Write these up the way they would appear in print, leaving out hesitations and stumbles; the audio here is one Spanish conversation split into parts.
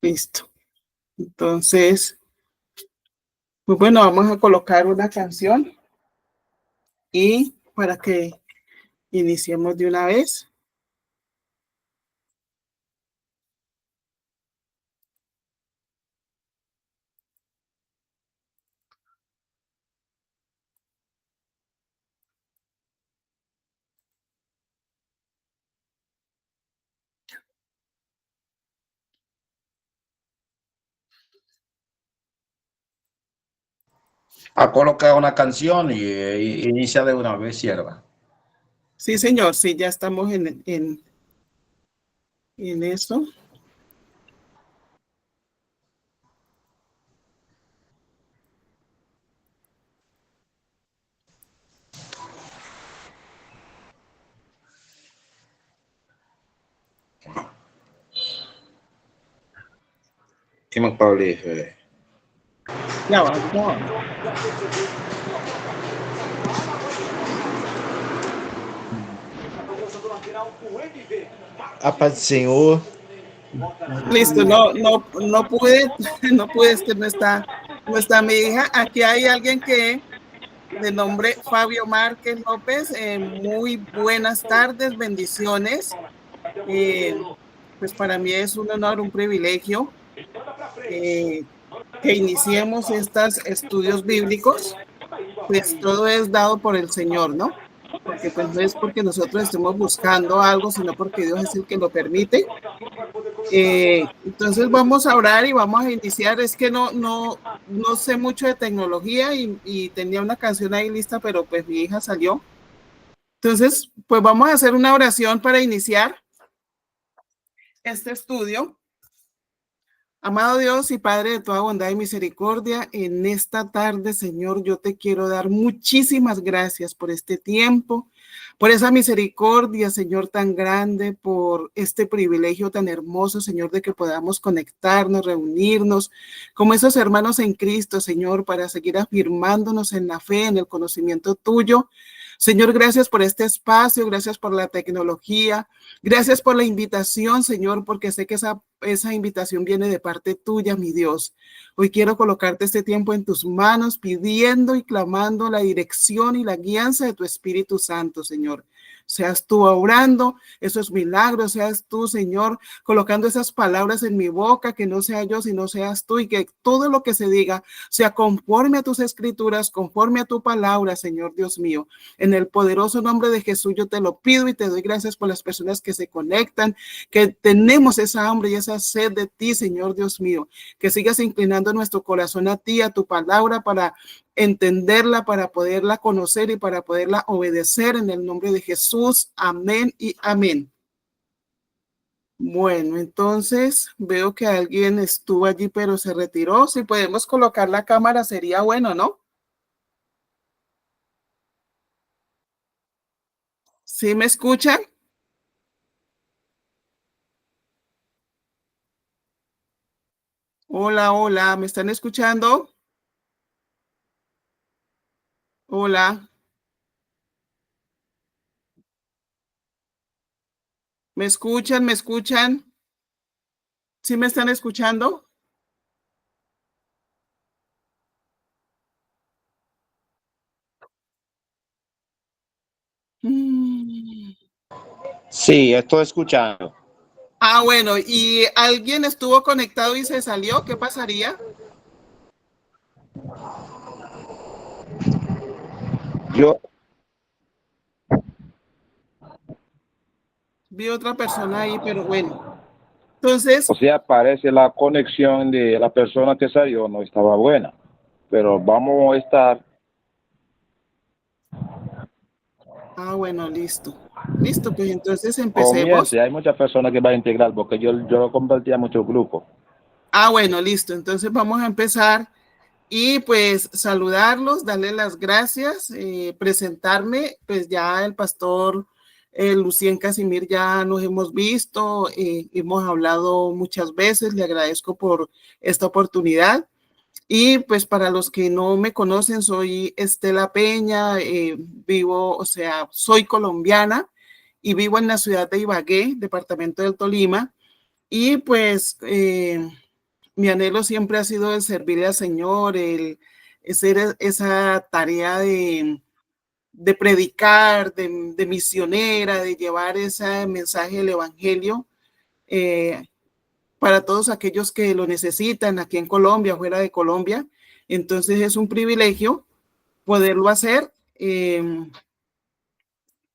Listo. Entonces, pues bueno, vamos a colocar una canción y para que iniciemos de una vez. Ha colocado una canción y inicia de una vez, sierva. Sí, señor, sí, ya estamos en eso. Dime, Pablo. Ya va, ya va. A paz do Senhor. Listo, no pude, no pude, es que no está mi hija. Aquí hay alguien que de nombre Fabio Márquez López. Muy buenas tardes, bendiciones. Pues para mí es un honor, un privilegio que iniciemos estos estudios bíblicos. Pues todo es dado por el Señor, ¿no? Porque pues no es porque nosotros estemos buscando algo, sino porque Dios es el que lo permite. Entonces vamos a orar y vamos a iniciar. Es que no sé mucho de tecnología y tenía una canción ahí lista, pero pues mi hija salió. Entonces, pues vamos a hacer una oración para iniciar este estudio. Amado Dios y Padre de toda bondad y misericordia, en esta tarde, Señor, yo te quiero dar muchísimas gracias por este tiempo, por esa misericordia, Señor, tan grande, por este privilegio tan hermoso, Señor, de que podamos conectarnos, reunirnos como esos hermanos en Cristo, Señor, para seguir afirmándonos en la fe, en el conocimiento tuyo. Señor, gracias por este espacio, gracias por la tecnología, gracias por la invitación, Señor, porque sé que esa invitación viene de parte tuya, mi Dios. Hoy quiero colocarte este tiempo en tus manos, pidiendo y clamando la dirección y la guianza de tu Espíritu Santo, Señor. Seas tú obrando esos milagros, seas tú, Señor, colocando esas palabras en mi boca, que no sea yo, sino seas tú, y que todo lo que se diga sea conforme a tus escrituras, conforme a tu palabra, Señor Dios mío. En el poderoso nombre de Jesús yo te lo pido y te doy gracias por las personas que se conectan, que tenemos esa hambre y esa sed de ti, Señor Dios mío, que sigas inclinando nuestro corazón a ti, a tu palabra, para entenderla, para poderla conocer y para poderla obedecer en el nombre de Jesús. Amén y amén. Bueno, entonces veo que alguien estuvo allí, pero se retiró. Si podemos colocar la cámara sería bueno, ¿no? ¿Sí me escuchan? Hola, hola, ¿me están escuchando? Hola, ¿me escuchan? ¿Me escuchan? ¿Sí me están escuchando? Mm. Sí, estoy escuchando. Ah, bueno, ¿y alguien estuvo conectado y se salió? ¿Qué pasaría? Yo, Vi otra persona ahí, pero bueno. Entonces, o sea, parece la conexión de la persona que salió no estaba buena, pero vamos a estar. bueno, listo. Listo, pues entonces empecemos. Comience, hay muchas personas que van a integrar porque yo lo compartí a muchos grupos. Bueno, listo. Entonces vamos a empezar y pues saludarlos, darles las gracias, presentarme, pues ya el pastor Lucien Casimir ya nos hemos visto, hemos hablado muchas veces, le agradezco por esta oportunidad. Y pues para los que no me conocen, soy Estela Peña, vivo, o sea, soy colombiana y vivo en la ciudad de Ibagué, departamento del Tolima. Y pues mi anhelo siempre ha sido el servirle al Señor, el hacer esa tarea de predicar, de misionera, de llevar ese mensaje del Evangelio eh, para todos aquellos que lo necesitan aquí en Colombia, fuera de Colombia. Entonces es un privilegio poderlo hacer.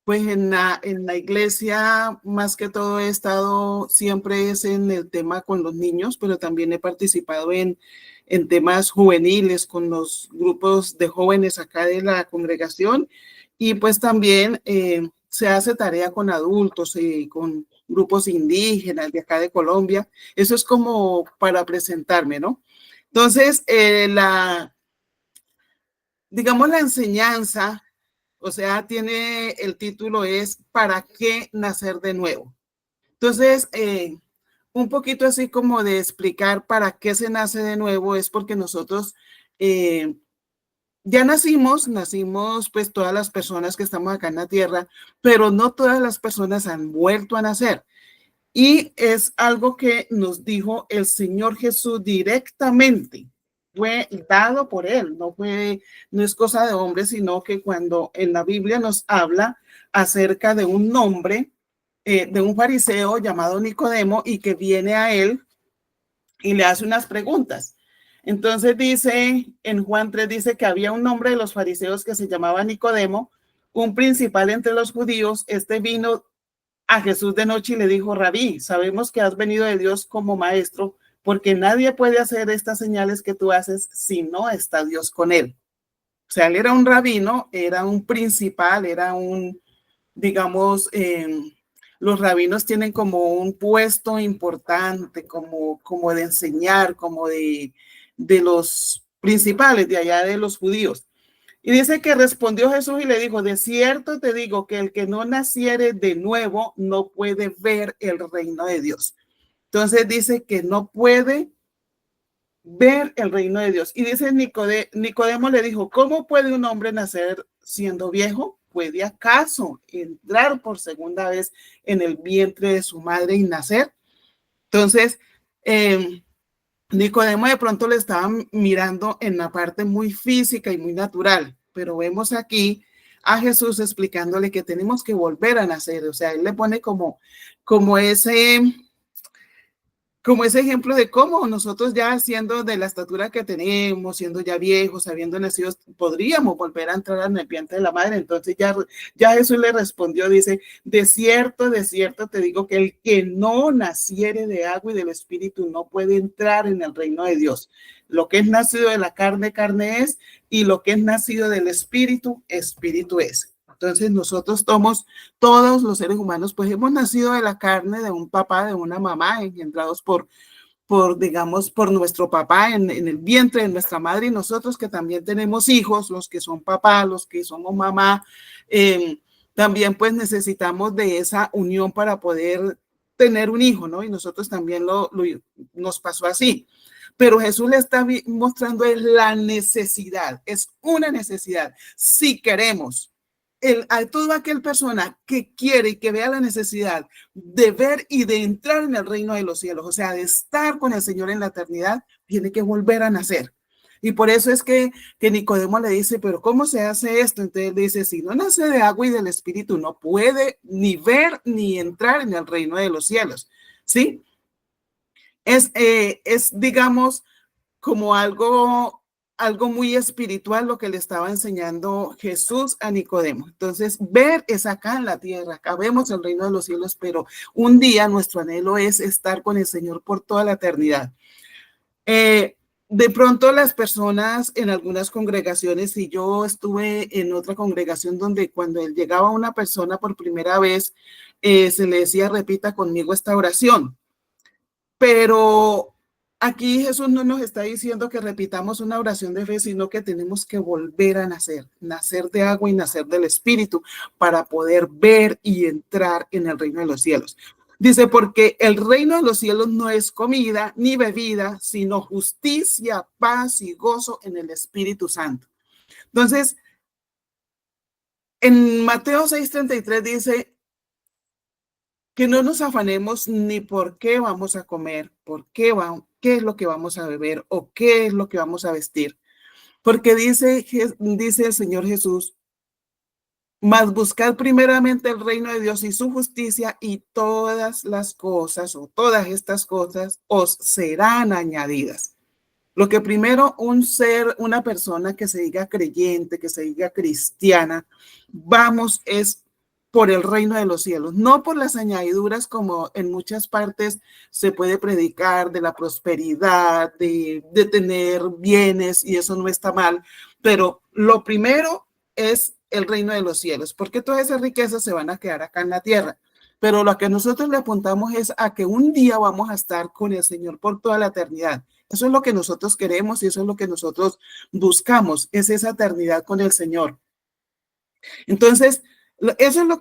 Pues en la iglesia, más que todo, he estado siempre es en el tema con los niños, pero también he participado en temas juveniles con los grupos de jóvenes acá de la congregación y pues también se hace tarea con adultos y con grupos indígenas de acá de Colombia. Eso es como para presentarme, ¿no? Entonces, digamos, la enseñanza, o sea, tiene el título es ¿Para qué nacer de nuevo? Entonces, un poquito así como de explicar para qué se nace de nuevo es porque nosotros ya nacimos pues todas las personas que estamos acá en la tierra, pero no todas las personas han vuelto a nacer. Y es algo que nos dijo el Señor Jesús directamente. Fue dado por él, no es cosa de hombre, sino que cuando en la Biblia nos habla acerca de un nombre, de un fariseo llamado Nicodemo y que viene a él y le hace unas preguntas. Entonces dice, en Juan 3 dice que había un hombre de los fariseos que se llamaba Nicodemo, un principal entre los judíos. Este vino a Jesús de noche y le dijo: Rabí, sabemos que has venido de Dios como maestro, porque nadie puede hacer estas señales que tú haces si no está Dios con él. O sea, él era un rabino, era un principal, era un, digamos, los rabinos tienen como un puesto importante, como de enseñar, como de los principales de allá de los judíos. Y dice que respondió Jesús y le dijo: de cierto te digo que el que no naciere de nuevo no puede ver el reino de Dios. Entonces dice que no puede ver el reino de Dios. Y dice Nicodemo le dijo: ¿cómo puede un hombre nacer siendo viejo? ¿Puede acaso entrar por segunda vez en el vientre de su madre y nacer? Entonces, Nicodemo de pronto le estaba mirando en la parte muy física y muy natural, pero vemos aquí a Jesús explicándole que tenemos que volver a nacer. O sea, él le pone como ese ejemplo de cómo nosotros ya siendo de la estatura que tenemos, siendo ya viejos, habiendo nacido, podríamos volver a entrar en el vientre de la madre. Entonces ya Jesús le respondió, dice: de cierto te digo que el que no naciere de agua y del espíritu no puede entrar en el reino de Dios. Lo que es nacido de la carne, carne es, y lo que es nacido del espíritu, espíritu es. Entonces nosotros todos los seres humanos, pues hemos nacido de la carne de un papá, de una mamá, engendrados digamos, por nuestro papá en el vientre de nuestra madre, y nosotros que también tenemos hijos, los que son papá, los que somos mamá, también pues necesitamos de esa unión para poder tener un hijo, ¿no? Y nosotros también nos pasó así. Pero Jesús le está mostrando es la necesidad, es una necesidad. Si queremos, a toda aquella persona que quiere y que vea la necesidad de ver y de entrar en el reino de los cielos, o sea, de estar con el Señor en la eternidad, tiene que volver a nacer. Y por eso es que Nicodemo le dice: pero ¿cómo se hace esto? Entonces él dice: si no nace de agua y del espíritu, no puede ni ver ni entrar en el reino de los cielos. ¿Sí? Es digamos, como algo muy espiritual lo que le estaba enseñando Jesús a Nicodemo. Entonces, ver es acá en la tierra, acá vemos el reino de los cielos, pero un día nuestro anhelo es estar con el Señor por toda la eternidad. De pronto las personas en algunas congregaciones, y yo estuve en otra congregación donde cuando llegaba una persona por primera vez, se le decía: repita conmigo esta oración. Pero aquí Jesús no nos está diciendo que repitamos una oración de fe, sino que tenemos que volver a nacer de agua y nacer del Espíritu para poder ver y entrar en el reino de los cielos. Dice: porque el reino de los cielos no es comida ni bebida, sino justicia, paz y gozo en el Espíritu Santo. Entonces, en Mateo 6:33 dice que no nos afanemos ni por qué vamos a comer, qué es lo que vamos a beber o qué es lo que vamos a vestir. Porque dice el Señor Jesús, mas buscad primeramente el reino de Dios y su justicia, y todas las cosas o todas estas cosas os serán añadidas. Lo que primero una persona que se diga creyente, que se diga cristiana, vamos es por el reino de los cielos, no por las añadiduras como en muchas partes se puede predicar de la prosperidad, de tener bienes, y eso no está mal, pero lo primero es el reino de los cielos, porque todas esas riquezas se van a quedar acá en la tierra. Pero lo que nosotros le apuntamos es a que un día vamos a estar con el Señor por toda la eternidad. Eso es lo que nosotros queremos y eso es lo que nosotros buscamos, es esa eternidad con el Señor. Entonces, eso es lo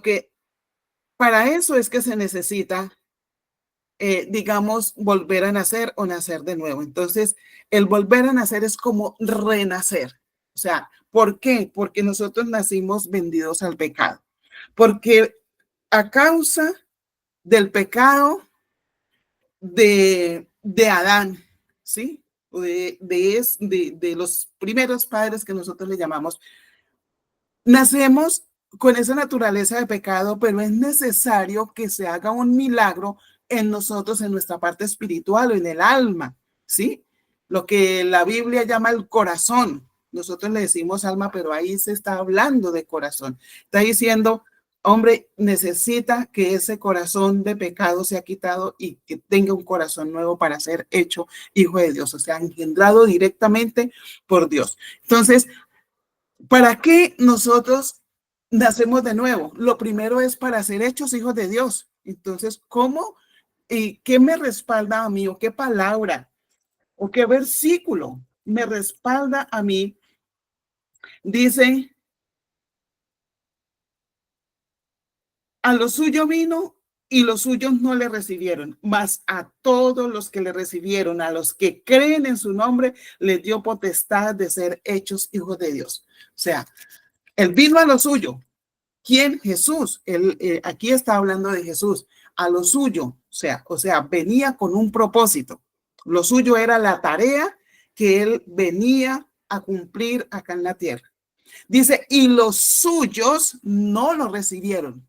que para eso es que se necesita, digamos, volver a nacer o nacer de nuevo. Entonces, el volver a nacer es como renacer. O sea, ¿por qué? Porque nosotros nacimos vendidos al pecado. Porque a causa del pecado de Adán, ¿sí? De los primeros padres que nosotros le llamamos, nacemos con esa naturaleza de pecado, pero es necesario que se haga un milagro en nosotros, en nuestra parte espiritual o en el alma, ¿sí? Lo que la Biblia llama el corazón. Nosotros le decimos alma, pero ahí se está hablando de corazón. Está diciendo, hombre, necesita que ese corazón de pecado sea quitado y que tenga un corazón nuevo para ser hecho hijo de Dios, o sea, engendrado directamente por Dios. Entonces, ¿para qué nosotros nacemos de nuevo? Lo primero es para ser hechos hijos de Dios. Entonces, ¿cómo y qué me respalda a mí o qué palabra o qué versículo me respalda a mí? Dice, a lo suyo vino y los suyos no le recibieron, mas a todos los que le recibieron, a los que creen en su nombre, les dio potestad de ser hechos hijos de Dios. O sea, él vino a lo suyo. ¿Quién? Jesús. Aquí está hablando de Jesús. A lo suyo, o sea, venía con un propósito. Lo suyo era la tarea que él venía a cumplir acá en la tierra. Dice, y los suyos no lo recibieron.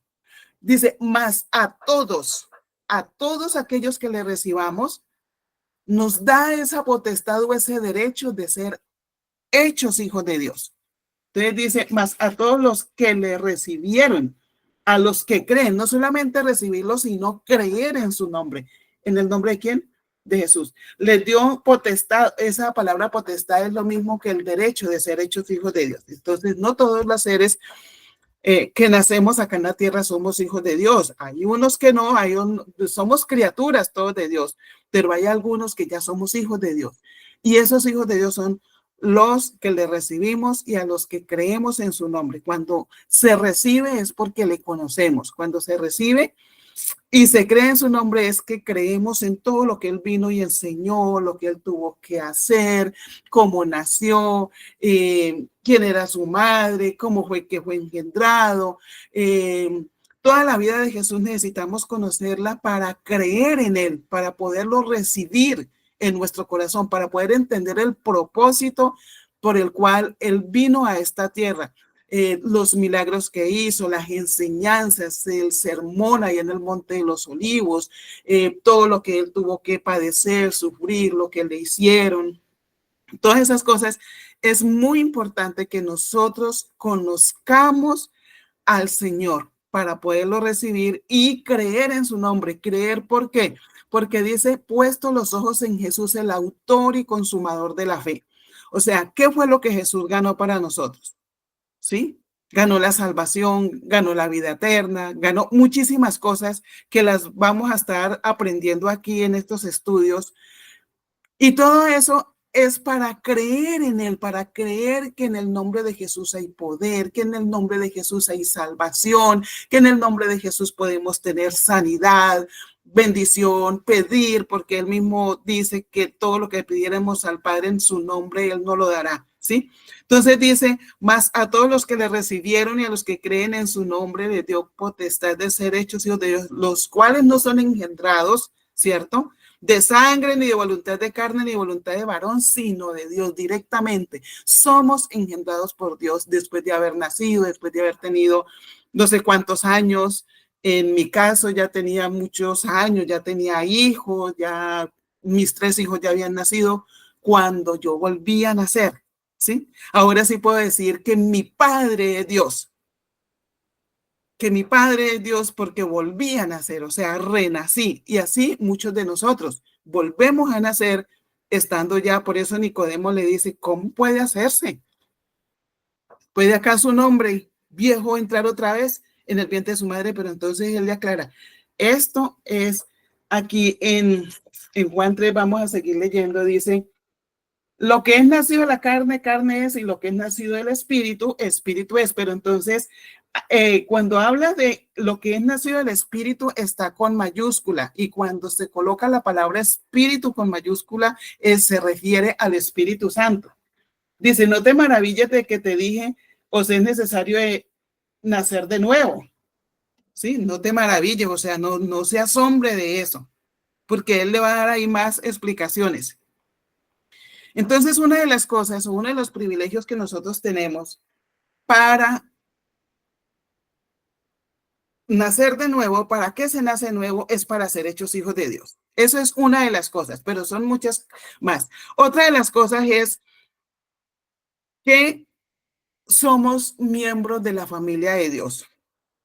Dice, mas a todos aquellos que le recibamos, nos da esa potestad o ese derecho de ser hechos hijos de Dios. Entonces dice, más a todos los que le recibieron, a los que creen, no solamente recibirlo, sino creer en su nombre. ¿En el nombre de quién? De Jesús. Les dio potestad. Esa palabra potestad es lo mismo que el derecho de ser hechos hijos de Dios. Entonces, no todos los seres que nacemos acá en la tierra somos hijos de Dios. Hay unos que no, somos criaturas todos de Dios, pero hay algunos que ya somos hijos de Dios. Y esos hijos de Dios son los que le recibimos y a los que creemos en su nombre. Cuando se recibe es porque le conocemos. Cuando se recibe y se cree en su nombre es que creemos en todo lo que él vino y enseñó, lo que él tuvo que hacer, cómo nació, quién era su madre, cómo fue que fue engendrado. Toda la vida de Jesús necesitamos conocerla para creer en él, para poderlo recibir en nuestro corazón, para poder entender el propósito por el cual él vino a esta tierra. Los milagros que hizo, las enseñanzas, el sermón ahí en el Monte de los Olivos, todo lo que él tuvo que padecer, sufrir, lo que le hicieron, todas esas cosas. Es muy importante que nosotros conozcamos al Señor para poderlo recibir y creer en su nombre. Creer, ¿por qué? Porque dice, puesto los ojos en Jesús, el autor y consumador de la fe. O sea, ¿qué fue lo que Jesús ganó para nosotros? ¿Sí? Ganó la salvación, ganó la vida eterna, ganó muchísimas cosas que las vamos a estar aprendiendo aquí en estos estudios. Y todo eso es para creer en él, para creer que en el nombre de Jesús hay poder, que en el nombre de Jesús hay salvación, que en el nombre de Jesús podemos tener sanidad, bendición, pedir, porque él mismo dice que todo lo que pidiéramos al Padre en su nombre, él no lo dará, ¿sí? Entonces dice, mas a todos los que le recibieron y a los que creen en su nombre le dio potestad de ser hechos hijos de Dios, los cuales no son engendrados, ¿cierto? De sangre, ni de voluntad de carne, ni de voluntad de varón, sino de Dios directamente. Somos engendrados por Dios después de haber nacido, después de haber tenido no sé cuántos años. En mi caso ya tenía muchos años, ya tenía hijos, ya mis 3 hijos ya habían nacido cuando yo volví a nacer, ¿sí? Ahora sí puedo decir que mi Padre es Dios, que mi Padre es Dios porque volví a nacer, o sea, renací. Y así muchos de nosotros volvemos a nacer estando ya, por eso Nicodemo le dice, ¿cómo puede hacerse? ¿Puede acaso un hombre viejo entrar otra vez en el vientre de su madre? Pero entonces él le aclara, esto es aquí en Juan 3, vamos a seguir leyendo, dice, lo que es nacido de la carne, carne es, y lo que es nacido del espíritu, espíritu es. Pero entonces, cuando habla de lo que es nacido del espíritu, está con mayúscula. Y cuando se coloca la palabra espíritu con mayúscula, se refiere al Espíritu Santo. Dice, no te maravilles de que te dije, o sea, es necesario nacer de nuevo. Sí, no te maravilles, o sea, no se asombre de eso, porque él le va a dar ahí más explicaciones. Entonces, una de las cosas o uno de los privilegios que nosotros tenemos para nacer de nuevo, ¿para qué se nace de nuevo? Es para ser hechos hijos de Dios. Eso es una de las cosas, pero son muchas más. Otra de las cosas es que somos miembros de la familia de Dios.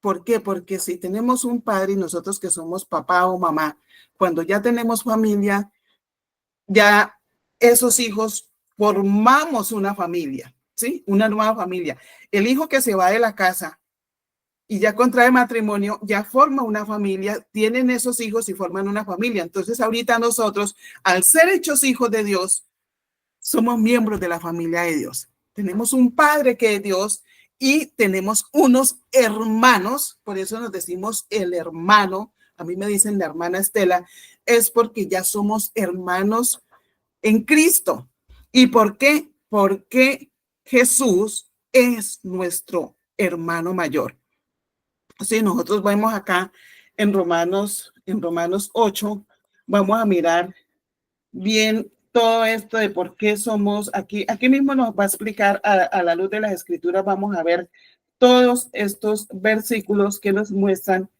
¿Por qué? Porque si tenemos un padre y nosotros que somos papá o mamá, cuando ya tenemos familia, ya esos hijos formamos una familia, ¿sí? Una nueva familia. El hijo que se va de la casa y ya contrae matrimonio, ya forma una familia, tienen esos hijos y forman una familia. Entonces ahorita nosotros, al ser hechos hijos de Dios, somos miembros de la familia de Dios. Tenemos un padre que es Dios y tenemos unos hermanos, por eso nos decimos el hermano. A mí me dicen la hermana Estela, es porque ya somos hermanos en Cristo. ¿Y por qué? Porque Jesús es nuestro hermano mayor. Sí, nosotros vemos acá en Romanos 8, vamos a mirar bien todo esto de por qué somos aquí mismo nos va a explicar a la luz de las escrituras, vamos a ver todos estos versículos que nos muestran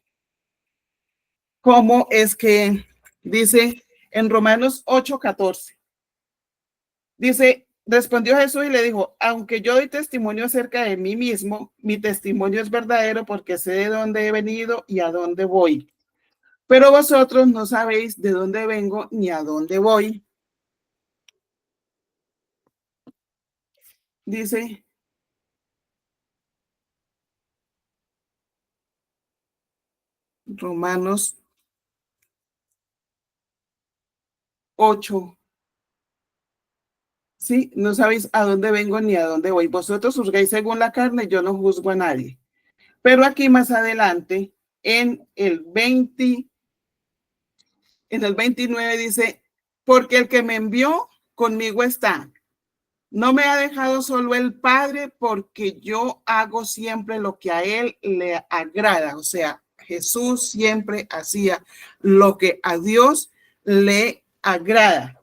cómo es que dice en Romanos 8:14. Dice, respondió Jesús y le dijo, aunque yo doy testimonio acerca de mí mismo, mi testimonio es verdadero porque sé de dónde he venido y a dónde voy. Pero vosotros no sabéis de dónde vengo ni a dónde voy. Dice Romanos 8. Sí, no sabéis a dónde vengo ni a dónde voy. Vosotros juzgáis según la carne, yo no juzgo a nadie. Pero aquí más adelante, en el 29 dice, porque el que me envió conmigo está. No me ha dejado solo el Padre porque yo hago siempre lo que a él le agrada. O sea, Jesús siempre hacía lo que a Dios le agrada.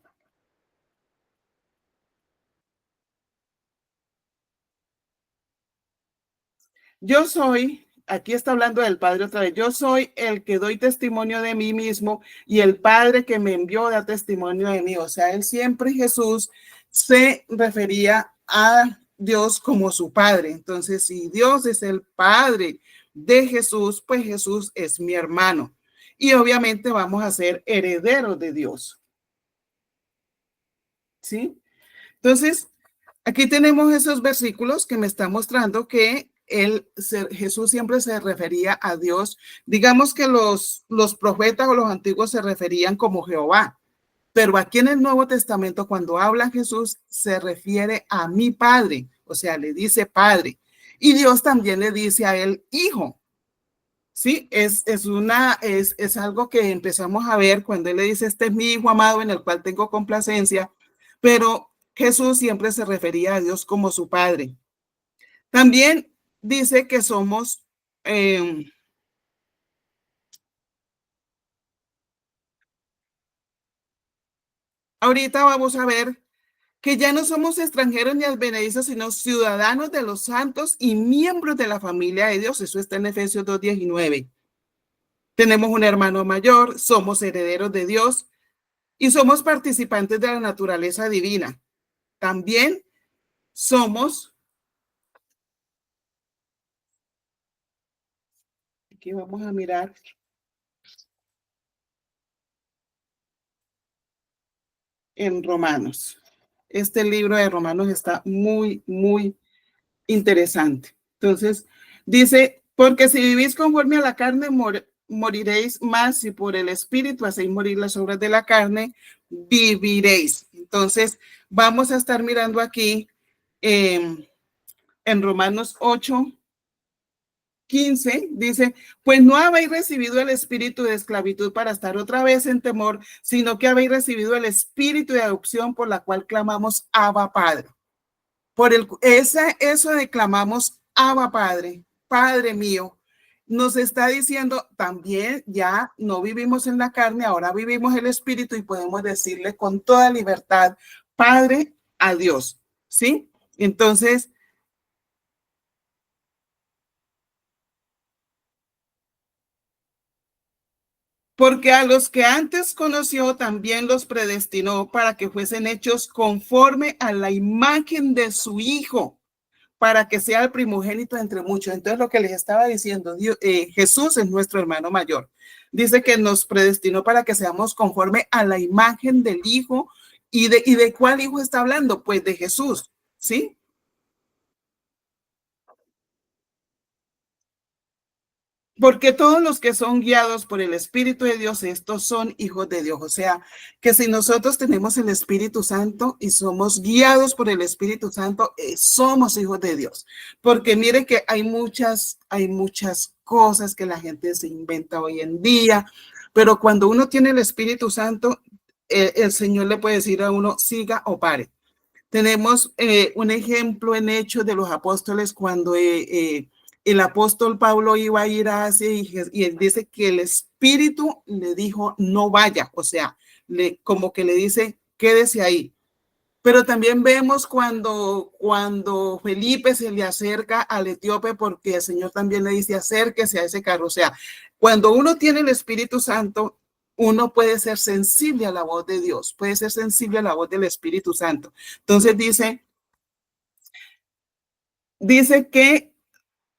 Yo soy, aquí está hablando del Padre otra vez, yo soy el que doy testimonio de mí mismo y el Padre que me envió da testimonio de mí. O sea, él siempre, Jesús, se refería a Dios como su Padre. Entonces, si Dios es el Padre de Jesús, pues Jesús es mi hermano. Y obviamente vamos a ser herederos de Dios. ¿Sí? Entonces, aquí tenemos esos versículos que me están mostrando que Jesús siempre se refería a Dios. Digamos que los profetas o los antiguos se referían como Jehová, pero aquí en el Nuevo Testamento, cuando habla Jesús, se refiere a mi Padre, o sea, le dice Padre. Y Dios también le dice a él Hijo. Sí, es algo que empezamos a ver cuando él le dice, este es mi Hijo amado en el cual tengo complacencia, pero Jesús siempre se refería a Dios como su Padre. También dice que somos ahorita vamos a ver que ya no somos extranjeros ni advenedizos, sino ciudadanos de los santos y miembros de la familia de Dios. Eso está en Efesios 2:19. Tenemos un hermano mayor, somos herederos de Dios y somos participantes de la naturaleza divina. También somos, aquí vamos a mirar, en Romanos. Este libro de Romanos está muy, muy interesante. Entonces, dice, porque si vivís conforme a la carne, moriréis más, si por el Espíritu hacéis morir las obras de la carne, viviréis. Entonces, vamos a estar mirando aquí en Romanos 8:15, dice, pues no habéis recibido el espíritu de esclavitud para estar otra vez en temor, sino que habéis recibido el espíritu de adopción por la cual clamamos Abba Padre. Eso de clamamos Abba Padre, Padre mío, nos está diciendo también ya no vivimos en la carne, ahora vivimos el espíritu y podemos decirle con toda libertad, Padre a Dios, ¿sí? Entonces, porque a los que antes conoció también los predestinó para que fuesen hechos conforme a la imagen de su Hijo, para que sea el primogénito entre muchos. Entonces, lo que les estaba diciendo, Jesús es nuestro hermano mayor. Dice que nos predestinó para que seamos conforme a la imagen del Hijo. ¿Y de cuál Hijo está hablando? Pues de Jesús, ¿sí? Porque todos los que son guiados por el Espíritu de Dios, estos son hijos de Dios. O sea, que si nosotros tenemos el Espíritu Santo y somos guiados por el Espíritu Santo, somos hijos de Dios. Porque mire que hay muchas cosas que la gente se inventa hoy en día, pero cuando uno tiene el Espíritu Santo, el Señor le puede decir a uno, siga o pare. Tenemos un ejemplo en Hechos de los Apóstoles cuando el apóstol Pablo iba a ir a Asia y él dice que el Espíritu le dijo no vaya, o sea, como que le dice quédese ahí. Pero también vemos cuando Felipe se le acerca al etíope porque el Señor también le dice acérquese a ese carro. O sea, cuando uno tiene el Espíritu Santo, uno puede ser sensible a la voz de Dios, puede ser sensible a la voz del Espíritu Santo. Entonces dice que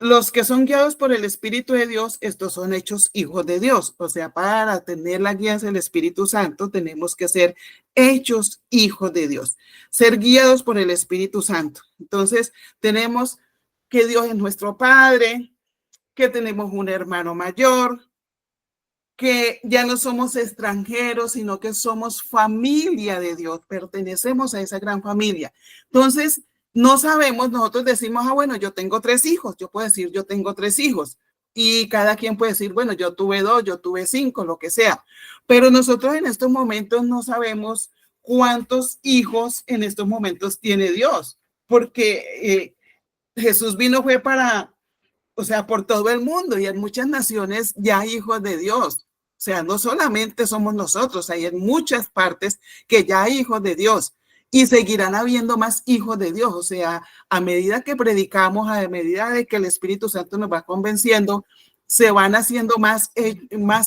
los que son guiados por el Espíritu de Dios, estos son hechos hijos de Dios. O sea, para tener la guía del Espíritu Santo, tenemos que ser hechos hijos de Dios, ser guiados por el Espíritu Santo. Entonces, tenemos que Dios es nuestro Padre, que tenemos un hermano mayor, que ya no somos extranjeros, sino que somos familia de Dios, pertenecemos a esa gran familia. Entonces, no sabemos, nosotros decimos, bueno, yo tengo 3 hijos, yo puedo decir, yo tengo 3 hijos, y cada quien puede decir, bueno, yo tuve 2, yo tuve 5, lo que sea, pero nosotros en estos momentos no sabemos cuántos hijos en estos momentos tiene Dios, porque Jesús vino fue para, o sea, por todo el mundo y en muchas naciones ya hay hijos de Dios. O sea, no solamente somos nosotros, hay en muchas partes que ya hay hijos de Dios y seguirán habiendo más hijos de Dios. O sea, a medida que predicamos, a medida de que el Espíritu Santo nos va convenciendo, se van haciendo más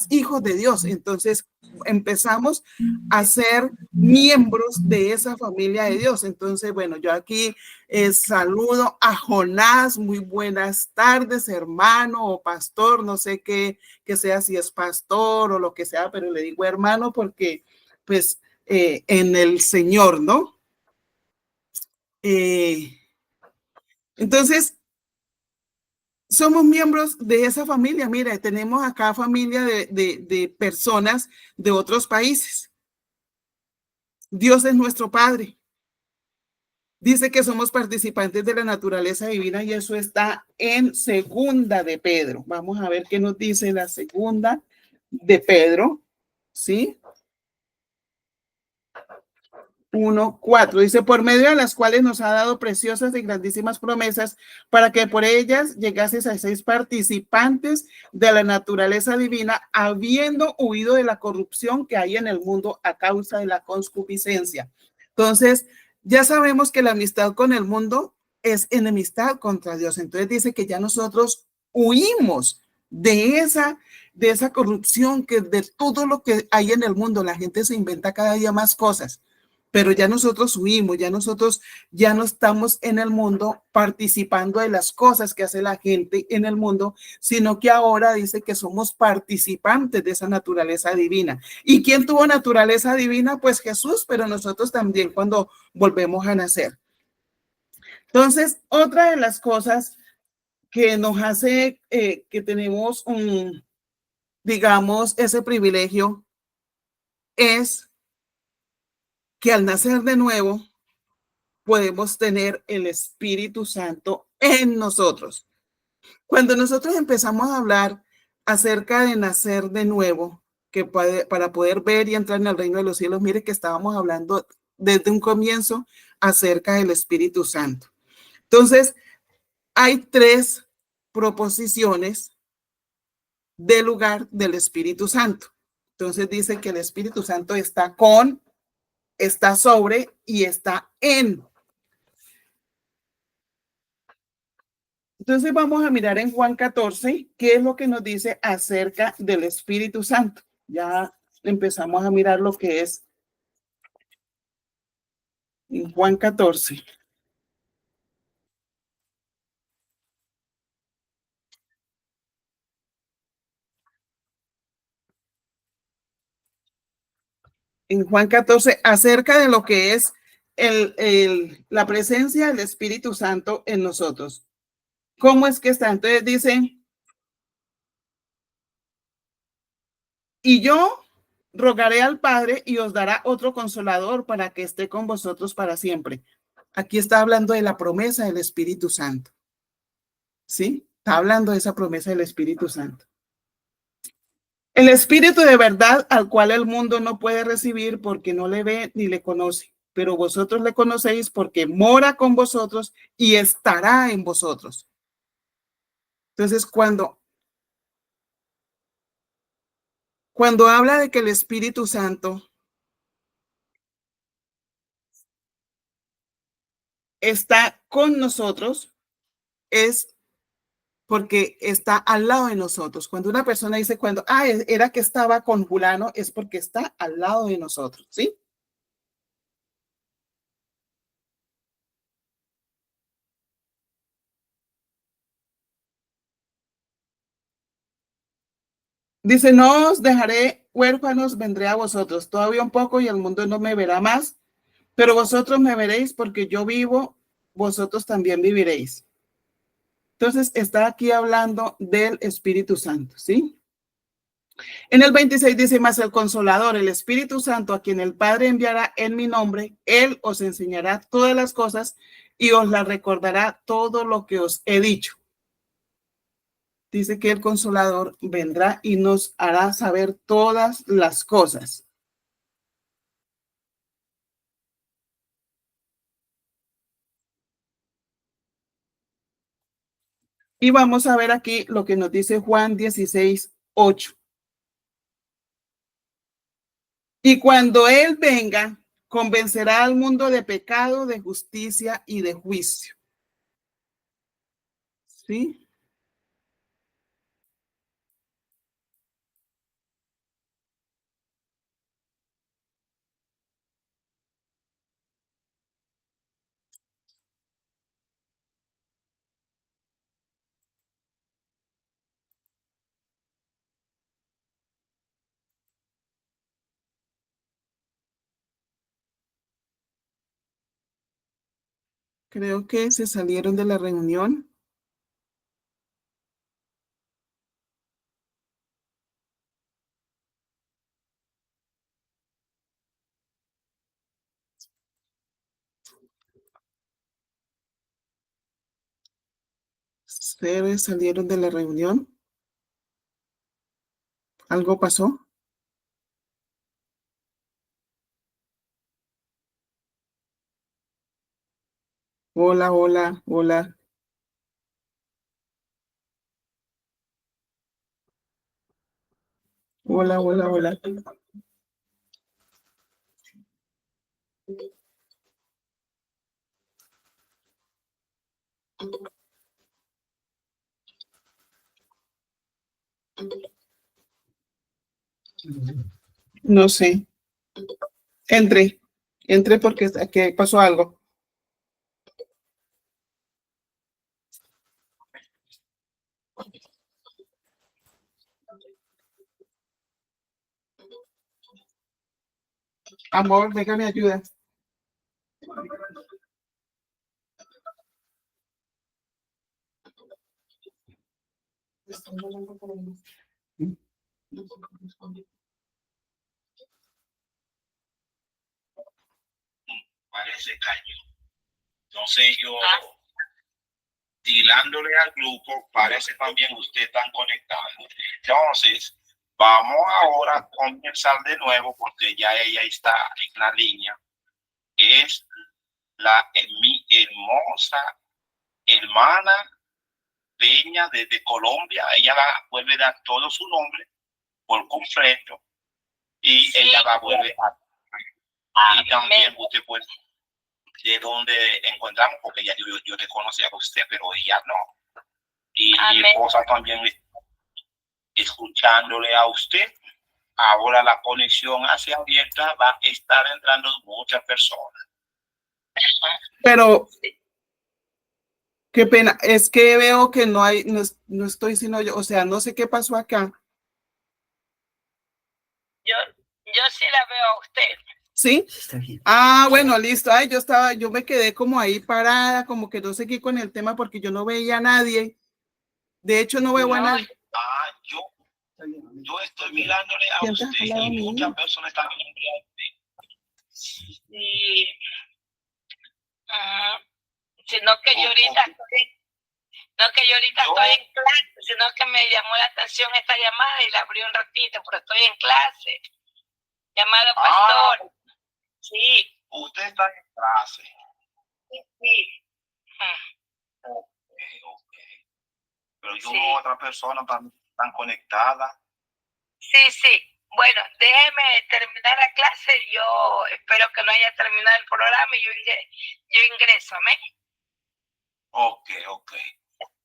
hijos de Dios. Entonces empezamos a ser miembros de esa familia de Dios. Entonces, bueno, yo aquí saludo a Jonás, muy buenas tardes, hermano o pastor, no sé qué sea, si es pastor o lo que sea, pero le digo hermano porque pues en el Señor, ¿no? Entonces, somos miembros de esa familia. Mira, tenemos acá familia de personas de otros países. Dios es nuestro Padre. Dice que somos participantes de la naturaleza divina y eso está en segunda de Pedro. Vamos a ver qué nos dice la segunda de Pedro, ¿sí? 1:4 dice, por medio de las cuales nos ha dado preciosas y grandísimas promesas para que por ellas llegases a ser participantes de la naturaleza divina, habiendo huido de la corrupción que hay en el mundo a causa de la concupiscencia. Entonces, ya sabemos que la amistad con el mundo es enemistad contra Dios. Entonces dice que ya nosotros huimos de esa corrupción, que de todo lo que hay en el mundo. La gente se inventa cada día más cosas, pero ya nosotros huimos, ya no estamos en el mundo participando de las cosas que hace la gente en el mundo, sino que ahora dice que somos participantes de esa naturaleza divina. ¿Y quién tuvo naturaleza divina? Pues Jesús, pero nosotros también cuando volvemos a nacer. Entonces, otra de las cosas que nos hace que tenemos digamos, ese privilegio es que al nacer de nuevo podemos tener el Espíritu Santo en nosotros. Cuando nosotros empezamos a hablar acerca de nacer de nuevo, que para poder ver y entrar en el reino de los cielos, mire que estábamos hablando desde un comienzo acerca del Espíritu Santo. Entonces, hay 3 proposiciones del lugar del Espíritu Santo. Entonces dice que el Espíritu Santo está con, está sobre y está en. Entonces vamos a mirar en Juan 14 qué es lo que nos dice acerca del Espíritu Santo. Ya empezamos a mirar lo que es en Juan 14. En Juan 14 acerca de lo que es la presencia del Espíritu Santo en nosotros. ¿Cómo es que está? Entonces dice, y yo rogaré al Padre y os dará otro consolador para que esté con vosotros para siempre. Aquí está hablando de la promesa del Espíritu Santo. ¿Sí? Está hablando de esa promesa del Espíritu Santo. El Espíritu de verdad al cual el mundo no puede recibir porque no le ve ni le conoce, pero vosotros le conocéis porque mora con vosotros y estará en vosotros. Entonces, cuando habla de que el Espíritu Santo está con nosotros, es porque está al lado de nosotros. Cuando una persona dice, era que estaba con fulano, es porque está al lado de nosotros, ¿sí? Dice, no os dejaré huérfanos, vendré a vosotros. Todavía un poco y el mundo no me verá más, pero vosotros me veréis porque yo vivo, vosotros también viviréis. Entonces, está aquí hablando del Espíritu Santo, ¿sí? En el 26 dice, más el Consolador, el Espíritu Santo, a quien el Padre enviará en mi nombre, él os enseñará todas las cosas y os las recordará todo lo que os he dicho. Dice que el Consolador vendrá y nos hará saber todas las cosas. Y vamos a ver aquí lo que nos dice Juan 16:8. Y cuando Él venga, convencerá al mundo de pecado, de justicia y de juicio. ¿Sí? Creo que se salieron de la reunión. Se salieron de la reunión. ¿Algo pasó? Hola, hola, hola. Hola, hola, hola. No sé. Entre, entre porque aquí pasó algo. Amor, venga, me ayuda. Parece caño. Entonces yo, tirándole al grupo, parece también usted tan conectado. Entonces, vamos ahora a conversar de nuevo porque ya ella está en la línea. Es mi hermosa hermana Peña desde Colombia. Ella va a volver a dar todo su nombre por completo y sí, ella va a volver a... Y también usted puede de dónde encontramos, porque ya yo te conocía a usted, pero ella no. Y mi esposa también escuchándole a usted. Ahora la conexión hacia abierta va a estar entrando muchas personas. Pero qué pena, es que veo que no hay, no estoy sino yo, o sea, no sé qué pasó acá. Yo sí la veo a usted. ¿Sí? Ah, bueno, listo. Ay, yo me quedé como ahí parada, como que no seguí con el tema porque yo no veía a nadie. De hecho, no veo a nadie. Yo estoy mirándole a usted y muchas personas están mirando a usted. Sí. Sino que yo ahorita estoy en clase, sino que me llamó la atención esta llamada y la abrí un ratito, pero estoy en clase. Llamado pastor. Sí. Usted está en clase. Sí. Okay. Pero yo veo otra persona tan conectada. Sí. Bueno, déjeme terminar la clase. Yo espero que no haya terminado el programa y yo ingreso, ¿amén? Ok.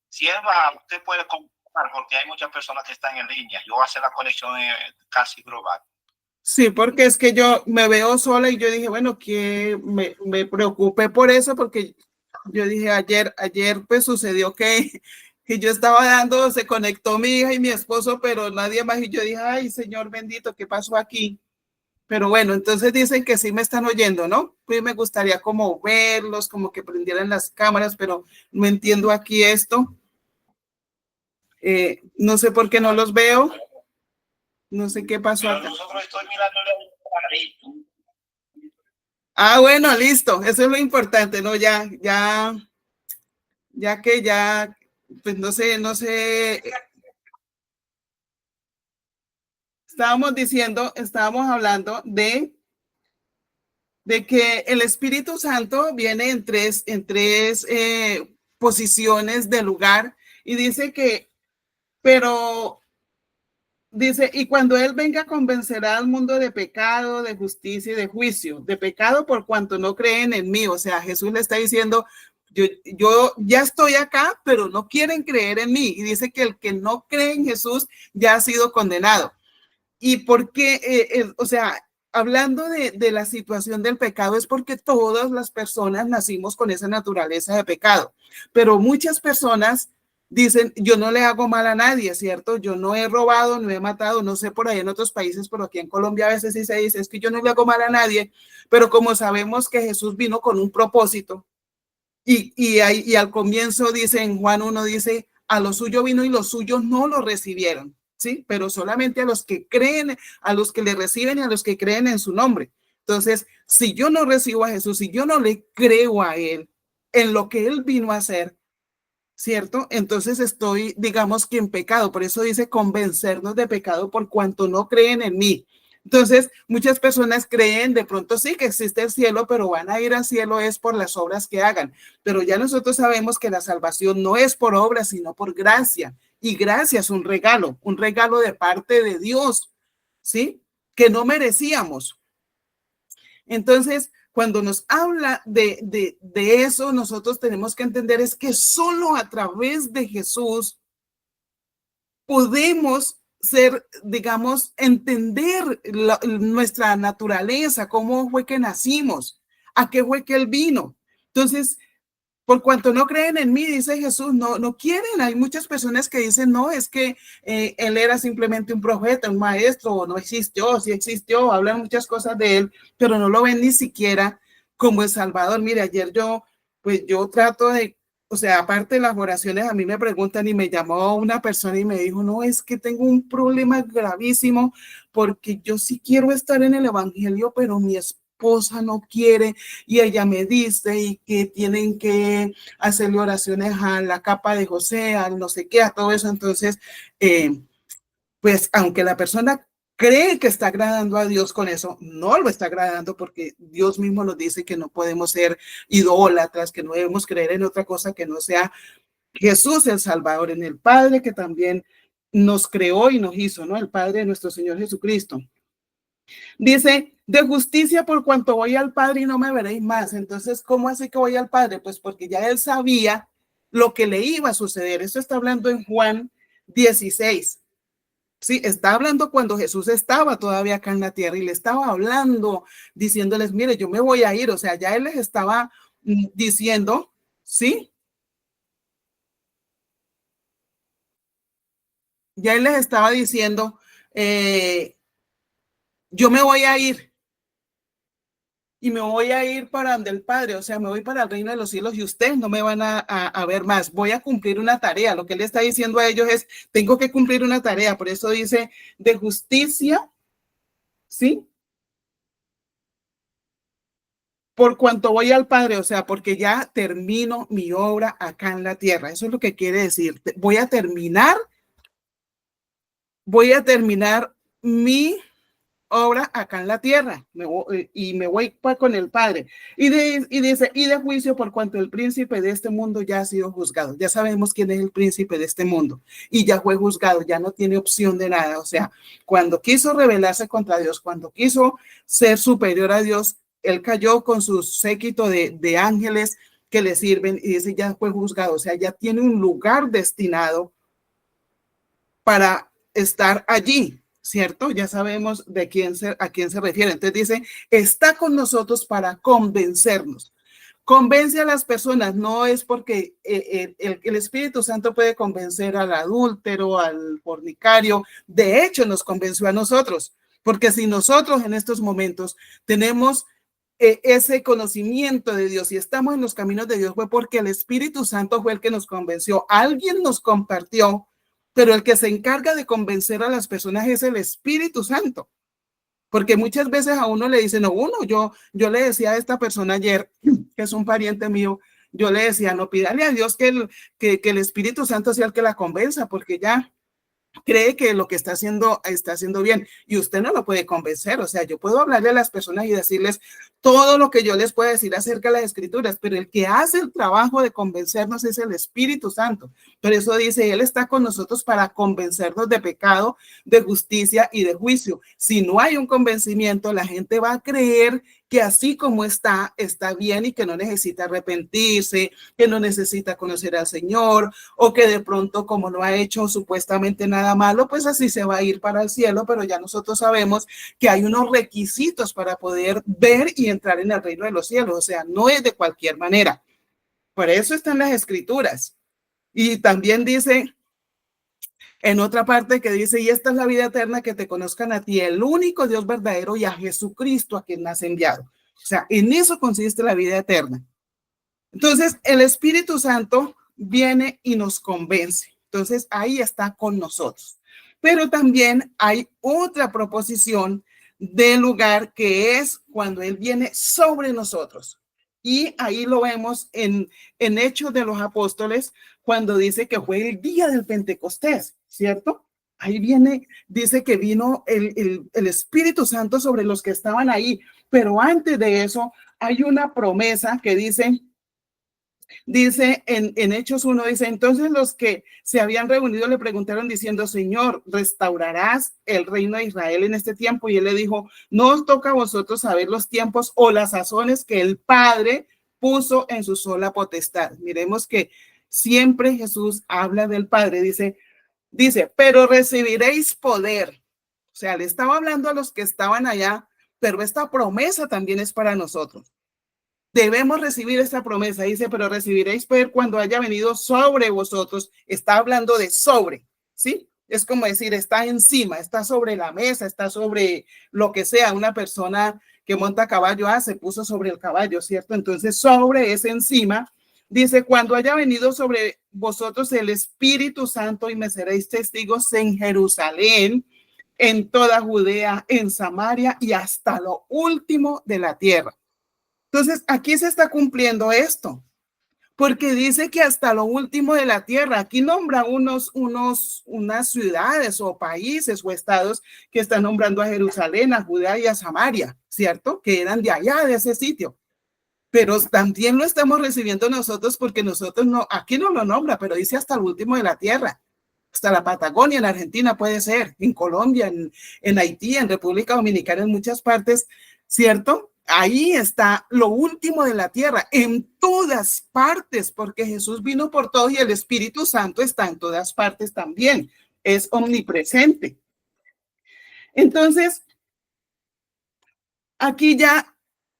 Sierva, usted puede comentar porque hay muchas personas que están en línea. Yo voy a hacer la conexión casi global. Sí, porque es que yo me veo sola y yo dije, bueno, que me preocupé por eso porque yo dije ayer pues sucedió que yo estaba dando, se conectó mi hija y mi esposo, pero nadie más y yo dije, ay, Señor bendito, ¿qué pasó aquí? Pero bueno, entonces dicen que sí me están oyendo, ¿no? Pues me gustaría como verlos, como que prendieran las cámaras, pero no entiendo aquí esto. No sé por qué no los veo. No sé qué pasó acá. Nosotros estoy mirándole un cuadrito. Ah, bueno, listo. Eso es lo importante, ¿no? Ya que ya, pues no sé. Estábamos hablando de que el Espíritu Santo viene en tres posiciones de lugar y dice que, pero dice, y cuando Él venga convencerá al mundo de pecado, de justicia y de juicio, de pecado por cuanto no creen en mí. O sea, Jesús le está diciendo, yo ya estoy acá, pero no quieren creer en mí. Y dice que el que no cree en Jesús ya ha sido condenado. Y porque, o sea, hablando de la situación del pecado, es porque todas las personas nacimos con esa naturaleza de pecado, pero muchas personas dicen, yo no le hago mal a nadie, ¿cierto? Yo no he robado, no he matado, no sé por ahí en otros países, pero aquí en Colombia a veces sí se dice, es que yo no le hago mal a nadie, pero como sabemos que Jesús vino con un propósito, y al comienzo dice, en Juan 1 dice, a lo suyo vino y los suyos no lo recibieron, ¿sí? Pero solamente a los que creen, a los que le reciben y a los que creen en su nombre. Entonces, si yo no recibo a Jesús, si yo no le creo a Él, en lo que Él vino a hacer, ¿cierto? Entonces estoy, digamos que en pecado. Por eso dice convencernos de pecado por cuanto no creen en mí. Entonces, muchas personas creen de pronto sí que existe el cielo, pero van a ir al cielo es por las obras que hagan. Pero ya nosotros sabemos que la salvación no es por obras, sino por gracia. Y gracia es un regalo de parte de Dios, ¿sí? Que no merecíamos. Entonces, cuando nos habla de eso, nosotros tenemos que entender es que solo a través de Jesús podemos ser, digamos, entender nuestra naturaleza, cómo fue que nacimos, a qué fue que Él vino. Entonces, por cuanto no creen en mí, dice Jesús, no quieren. Hay muchas personas que dicen, no, es que Él era simplemente un profeta, un maestro, o no existió, sí existió, hablan muchas cosas de Él, pero no lo ven ni siquiera como el Salvador. Mire, ayer yo trato de, o sea, aparte de las oraciones, a mí me preguntan y me llamó una persona y me dijo, no, es que tengo un problema gravísimo porque yo sí quiero estar en el evangelio, pero mi esposa no quiere y ella me dice y que tienen que hacerle oraciones a la capa de José, al no sé qué, a todo eso. Entonces, pues aunque la persona cree que está agradando a Dios con eso, no lo está agradando porque Dios mismo nos dice que no podemos ser idólatras, que no debemos creer en otra cosa que no sea Jesús el Salvador, en el Padre que también nos creó y nos hizo, ¿no? El Padre de nuestro Señor Jesucristo. Dice, de justicia por cuanto voy al Padre y no me veréis más. Entonces, ¿cómo así que voy al Padre? Pues porque ya Él sabía lo que le iba a suceder. Esto está hablando en Juan 16. Sí, está hablando cuando Jesús estaba todavía acá en la tierra y le estaba hablando, diciéndoles, mire, yo me voy a ir. O sea, ya Él les estaba diciendo, ¿sí? Ya Él les estaba diciendo, yo me voy a ir y me voy a ir para donde el Padre, o sea, me voy para el reino de los cielos y ustedes no me van a ver más. Voy a cumplir una tarea. Lo que Él está diciendo a ellos es, tengo que cumplir una tarea. Por eso dice, de justicia, ¿sí? Por cuanto voy al Padre, o sea, porque ya termino mi obra acá en la tierra. Eso es lo que quiere decir. Voy a terminar mi obra acá en la tierra y me voy con el Padre. Y dice, y de juicio por cuanto el príncipe de este mundo ya ha sido juzgado. Ya sabemos quién es el príncipe de este mundo y ya fue juzgado, ya no tiene opción de nada. O sea, cuando quiso rebelarse contra Dios, cuando quiso ser superior a Dios, él cayó con su séquito de ángeles que le sirven y dice, ya fue juzgado. O sea, ya tiene un lugar destinado para estar allí, ¿cierto? Ya sabemos a quién se refiere. Entonces dice, está con nosotros para convencernos. Convence a las personas, no es porque el Espíritu Santo puede convencer al adúltero, al fornicario. De hecho, nos convenció a nosotros, porque si nosotros en estos momentos tenemos ese conocimiento de Dios y estamos en los caminos de Dios, fue porque el Espíritu Santo fue el que nos convenció. Alguien nos compartió, pero el que se encarga de convencer a las personas es el Espíritu Santo. Porque muchas veces a uno le dicen, no, yo le decía a esta persona ayer, que es un pariente mío, yo le decía, no, pídale a Dios que el Espíritu Santo sea el que la convenza, porque ya cree que lo que está haciendo bien y usted no lo puede convencer. O sea, yo puedo hablarle a las personas y decirles todo lo que yo les puedo decir acerca de las escrituras, pero el que hace el trabajo de convencernos es el Espíritu Santo. Por eso dice, Él está con nosotros para convencernos de pecado, de justicia y de juicio. Si no hay un convencimiento, la gente va a creer que así como está bien y que no necesita arrepentirse, que no necesita conocer al Señor, o que de pronto como no ha hecho supuestamente nada malo, pues así se va a ir para el cielo. Pero ya nosotros sabemos que hay unos requisitos para poder ver y entrar en el reino de los cielos. O sea, no es de cualquier manera. Por eso están las escrituras. Y también dice en otra parte que dice, y esta es la vida eterna, que te conozcan a ti, el único Dios verdadero, y a Jesucristo a quien has enviado. O sea, en eso consiste la vida eterna. Entonces, el Espíritu Santo viene y nos convence. Entonces, ahí está con nosotros. Pero también hay otra proposición del lugar que es cuando Él viene sobre nosotros. Y ahí lo vemos en Hechos de los Apóstoles, cuando dice que fue el día del Pentecostés, ¿cierto? Ahí viene, dice que vino el Espíritu Santo sobre los que estaban ahí, pero antes de eso hay una promesa que dice en Hechos 1, dice, entonces los que se habían reunido le preguntaron diciendo, Señor, ¿restaurarás el reino de Israel en este tiempo? Y él le dijo, no os toca a vosotros saber los tiempos o las sazones que el Padre puso en su sola potestad. Miremos que siempre Jesús habla del Padre, dice, pero recibiréis poder. O sea, le estaba hablando a los que estaban allá, pero esta promesa también es para nosotros. Debemos recibir esta promesa, dice, pero recibiréis poder cuando haya venido sobre vosotros. Está hablando de sobre, ¿sí? Es como decir, está encima, está sobre la mesa, está sobre lo que sea. Una persona que monta caballo, se puso sobre el caballo, ¿cierto? Entonces, sobre es encima. Dice, cuando haya venido sobre vosotros el Espíritu Santo y me seréis testigos en Jerusalén, en toda Judea, en Samaria y hasta lo último de la tierra. Entonces, aquí se está cumpliendo esto, porque dice que hasta lo último de la tierra. Aquí nombra unas ciudades o países o estados que están nombrando a Jerusalén, a Judea y a Samaria, ¿cierto? Que eran de allá, de ese sitio. Pero también lo estamos recibiendo nosotros porque nosotros no, aquí no lo nombra, pero dice hasta el último de la tierra. Hasta la Patagonia, en Argentina puede ser, en Colombia, en Haití, en República Dominicana, en muchas partes, ¿cierto? Ahí está lo último de la tierra, en todas partes, porque Jesús vino por todos y el Espíritu Santo está en todas partes también, es omnipresente. Entonces, aquí ya,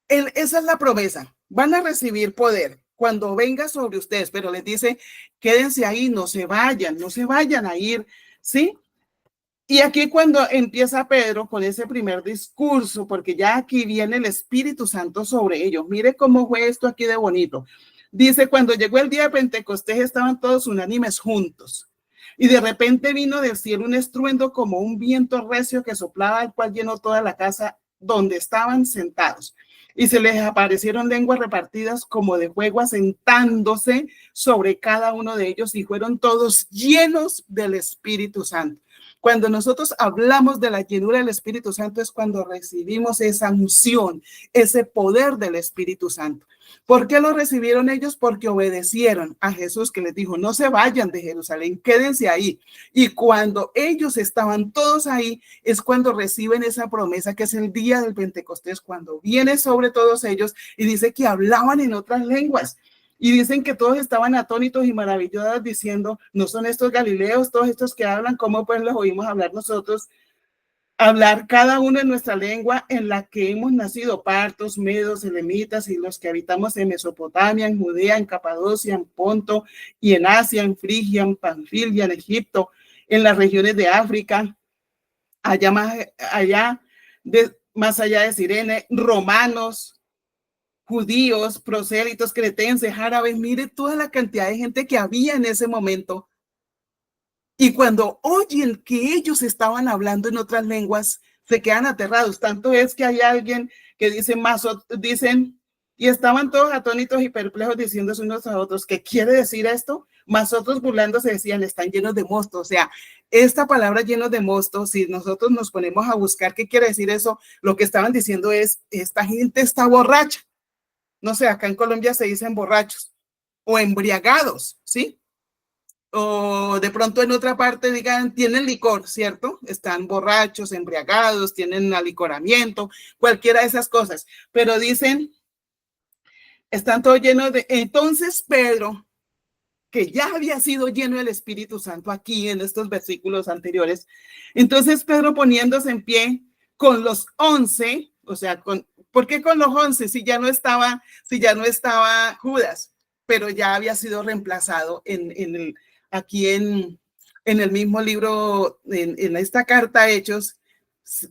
esa es la promesa, van a recibir poder cuando venga sobre ustedes, pero les dice, quédense ahí, no se vayan a ir, ¿sí? Y aquí cuando empieza Pedro con ese primer discurso, porque ya aquí viene el Espíritu Santo sobre ellos. Mire cómo fue esto aquí de bonito. Dice, cuando llegó el día de Pentecostés estaban todos unánimes juntos. Y de repente vino del cielo un estruendo como un viento recio que soplaba, el cual llenó toda la casa donde estaban sentados. Y se les aparecieron lenguas repartidas como de fuego, asentándose sobre cada uno de ellos, y fueron todos llenos del Espíritu Santo. Cuando nosotros hablamos de la llenura del Espíritu Santo es cuando recibimos esa unción, ese poder del Espíritu Santo. ¿Por qué lo recibieron ellos? Porque obedecieron a Jesús, que les dijo, no se vayan de Jerusalén, quédense ahí. Y cuando ellos estaban todos ahí, es cuando reciben esa promesa, que es el día del Pentecostés, cuando viene sobre todos ellos y dice que hablaban en otras lenguas. Y dicen que todos estaban atónitos y maravillados diciendo, no son estos galileos, todos estos que hablan, ¿cómo pues los oímos hablar nosotros? Hablar cada uno en nuestra lengua en la que hemos nacido, partos, medos, elamitas y los que habitamos en Mesopotamia, en Judea, en Capadocia, en Ponto y en Asia, en Frigia, en Panfilia, en Egipto, en las regiones de África, más allá de Cirene, romanos, judíos, prosélitos, cretenses, árabes. Mire toda la cantidad de gente que había en ese momento. Y cuando oyen que ellos estaban hablando en otras lenguas, se quedan aterrados. Tanto es que hay alguien que dice y estaban todos atónitos y perplejos diciéndose unos a otros, ¿qué quiere decir esto? Más otros burlándose decían, están llenos de mosto. O sea, esta palabra llenos de mosto, si nosotros nos ponemos a buscar qué quiere decir eso, lo que estaban diciendo es, esta gente está borracha. No sé, acá en Colombia se dicen borrachos o embriagados, ¿sí? O de pronto en otra parte digan, tienen licor, ¿cierto? Están borrachos, embriagados, tienen alicoramiento, cualquiera de esas cosas. Pero dicen, están todos llenos de... Entonces Pedro, que ya había sido lleno del Espíritu Santo aquí en estos versículos anteriores, entonces Pedro poniéndose en pie con los 11, o sea, ¿por qué con los 11? Si ya no estaba Judas, pero ya había sido reemplazado aquí en el mismo libro, en esta carta a Hechos,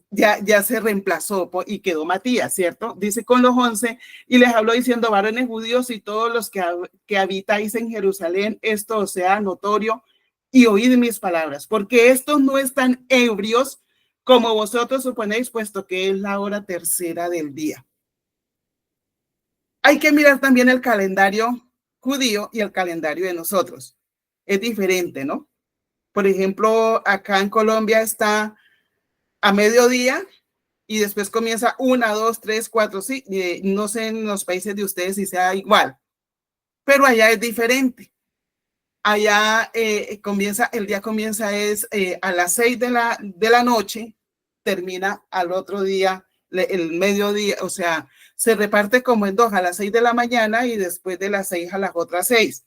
ya se reemplazó y quedó Matías, ¿cierto? Dice con los 11, y les habló diciendo, varones judíos y todos los que habitáis en Jerusalén, esto os sea notorio, y oíd mis palabras, porque estos no están ebrios, como vosotros suponéis, puesto que es la hora tercera del día. Hay que mirar también el calendario judío y el calendario de nosotros. Es diferente, ¿no? Por ejemplo, acá en Colombia está a mediodía y después comienza 1, 2, 3, 4, sí, no sé en los países de ustedes si sea igual, pero allá es diferente. Allá el día comienza a las 6 de la noche, termina al otro día, el mediodía, o sea, se reparte como en dos, a las 6 de la mañana y después de las 6 a las otras 6.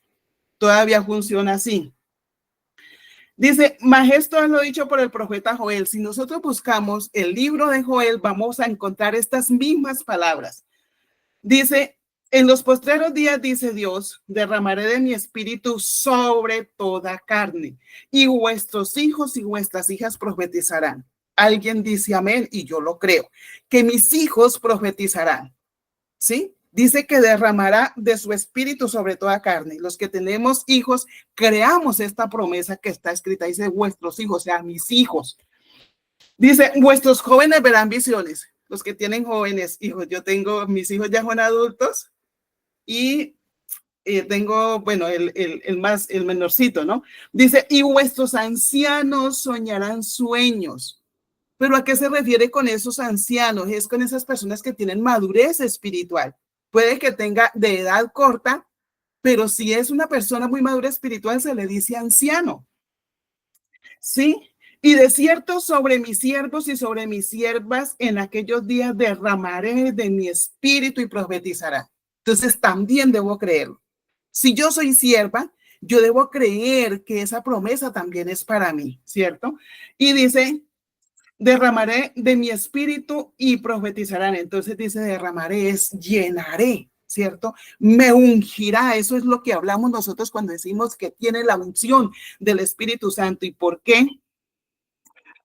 Todavía funciona así. Dice, mas esto es lo dicho por el profeta Joel. Si nosotros buscamos el libro de Joel, vamos a encontrar estas mismas palabras. Dice, en los postreros días, dice Dios, derramaré de mi espíritu sobre toda carne, y vuestros hijos y vuestras hijas profetizarán. Alguien dice amén, y yo lo creo, que mis hijos profetizarán. ¿Sí? Dice que derramará de su espíritu sobre toda carne. Los que tenemos hijos, creamos esta promesa que está escrita. Dice, vuestros hijos, o sea, mis hijos. Dice, vuestros jóvenes verán visiones. Los que tienen jóvenes hijos, mis hijos ya son adultos y tengo, bueno, el menorcito, ¿no? Dice, y vuestros ancianos soñarán sueños. ¿Pero a qué se refiere con esos ancianos? Es con esas personas que tienen madurez espiritual. Puede que tenga de edad corta, pero si es una persona muy madura espiritual, se le dice anciano. ¿Sí? Y de cierto sobre mis siervos y sobre mis siervas en aquellos días derramaré de mi espíritu y profetizará. Entonces también debo creerlo. Si yo soy sierva, yo debo creer que esa promesa también es para mí, ¿cierto? Y dice, derramaré de mi espíritu y profetizarán. Entonces dice, derramaré es llenaré, ¿cierto? Me ungirá. Eso es lo que hablamos nosotros cuando decimos que tiene la unción del Espíritu Santo. ¿Y por qué?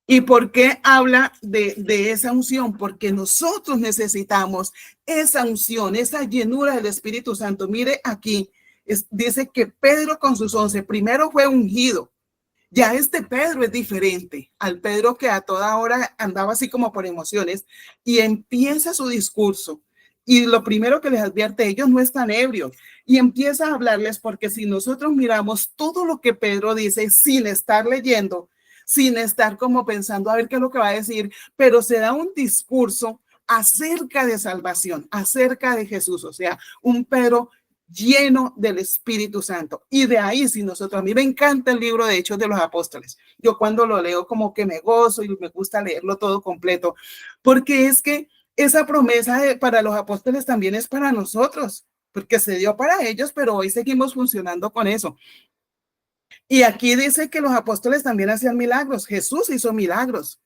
¿Y por qué habla de esa unción? Porque nosotros necesitamos esa unción, esa llenura del Espíritu Santo. Mire aquí, dice que Pedro con sus 11, primero fue ungido. Ya Pedro es diferente al Pedro que a toda hora andaba así como por emociones y empieza su discurso. Y lo primero que les advierte, ellos no están ebrios y empieza a hablarles porque si nosotros miramos todo lo que Pedro dice sin estar leyendo, sin estar como pensando a ver qué es lo que va a decir, pero se da un discurso acerca de salvación, acerca de Jesús, o sea, un Pedro lleno del Espíritu Santo. Y de ahí, si nosotros, a mí me encanta el libro de Hechos de los Apóstoles. Yo cuando lo leo como que me gozo y me gusta leerlo todo completo, porque es que esa promesa para los apóstoles también es para nosotros, porque se dio para ellos, pero hoy seguimos funcionando con eso. Y aquí dice que los apóstoles también hacían milagros. Jesús hizo milagros.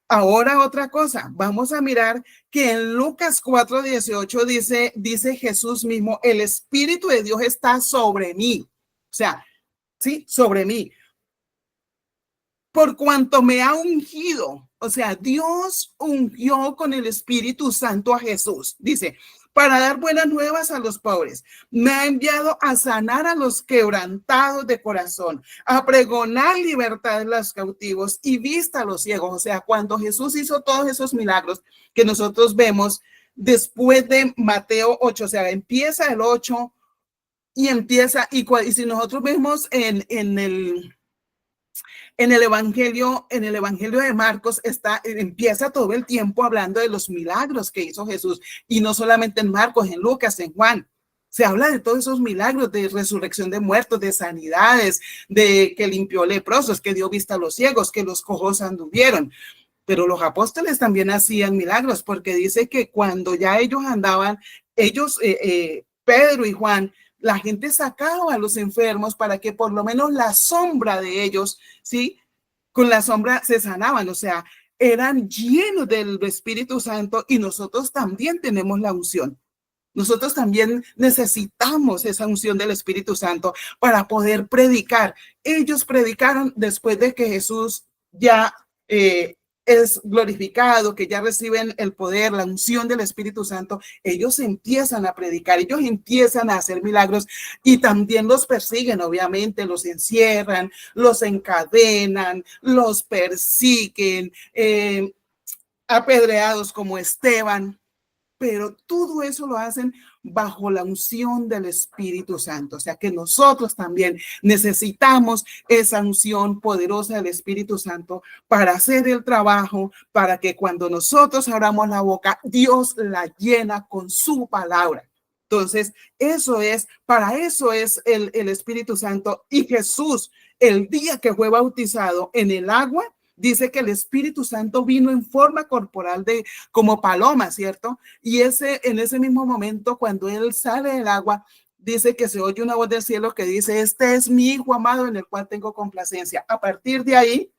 Ahora otra cosa, vamos a mirar que en Lucas 4:18 dice Jesús mismo, el Espíritu de Dios está sobre mí. O sea, sí, sobre mí. Por cuanto me ha ungido. O sea, Dios ungió con el Espíritu Santo a Jesús. Dice, para dar buenas nuevas a los pobres. Me ha enviado a sanar a los quebrantados de corazón, a pregonar libertad a los cautivos y vista a los ciegos. O sea, cuando Jesús hizo todos esos milagros que nosotros vemos después de Mateo 8, o sea, empieza el 8 y empieza, y si nosotros vemos en el Evangelio de Marcos empieza todo el tiempo hablando de los milagros que hizo Jesús, y no solamente en Marcos, en Lucas, en Juan. Se habla de todos esos milagros de resurrección de muertos, de sanidades, de que limpió leprosos, que dio vista a los ciegos, que los cojos anduvieron. Pero los apóstoles también hacían milagros, porque dice que cuando ya ellos andaban, Pedro y Juan, la gente sacaba a los enfermos para que por lo menos la sombra de ellos, ¿sí? Con la sombra se sanaban, o sea, eran llenos del Espíritu Santo, y nosotros también tenemos la unción. Nosotros también necesitamos esa unción del Espíritu Santo para poder predicar. Ellos predicaron después de que Jesús ya es glorificado, que ya reciben el poder, la unción del Espíritu Santo. Ellos empiezan a predicar, ellos empiezan a hacer milagros, y también los persiguen, obviamente, los encierran, los encadenan, los persiguen, apedreados como Esteban. pero todo eso lo hacen bajo la unción del Espíritu Santo. O sea que nosotros también necesitamos esa unción poderosa del Espíritu Santo para hacer el trabajo, para que cuando nosotros abramos la boca, Dios la llena con su palabra. Entonces, para eso es el Espíritu Santo. Y Jesús, el día que fue bautizado en el agua, dice que el Espíritu Santo vino en forma corporal como paloma, ¿cierto? Y en ese mismo momento, cuando él sale del agua, dice que se oye una voz del cielo que dice: este es mi Hijo amado en el cual tengo complacencia. A partir de ahí,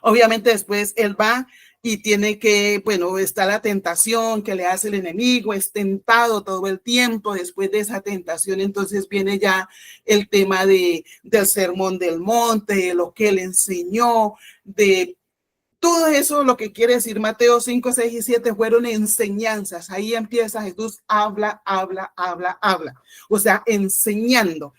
obviamente después él va y tiene que, bueno, está la tentación que le hace el enemigo, es tentado todo el tiempo. Después de esa tentación, entonces viene ya el tema del sermón del monte, de lo que él enseñó, de todo eso. Lo que quiere decir Mateo 5, 6 y 7 fueron enseñanzas. Ahí empieza Jesús, habla. O sea, enseñando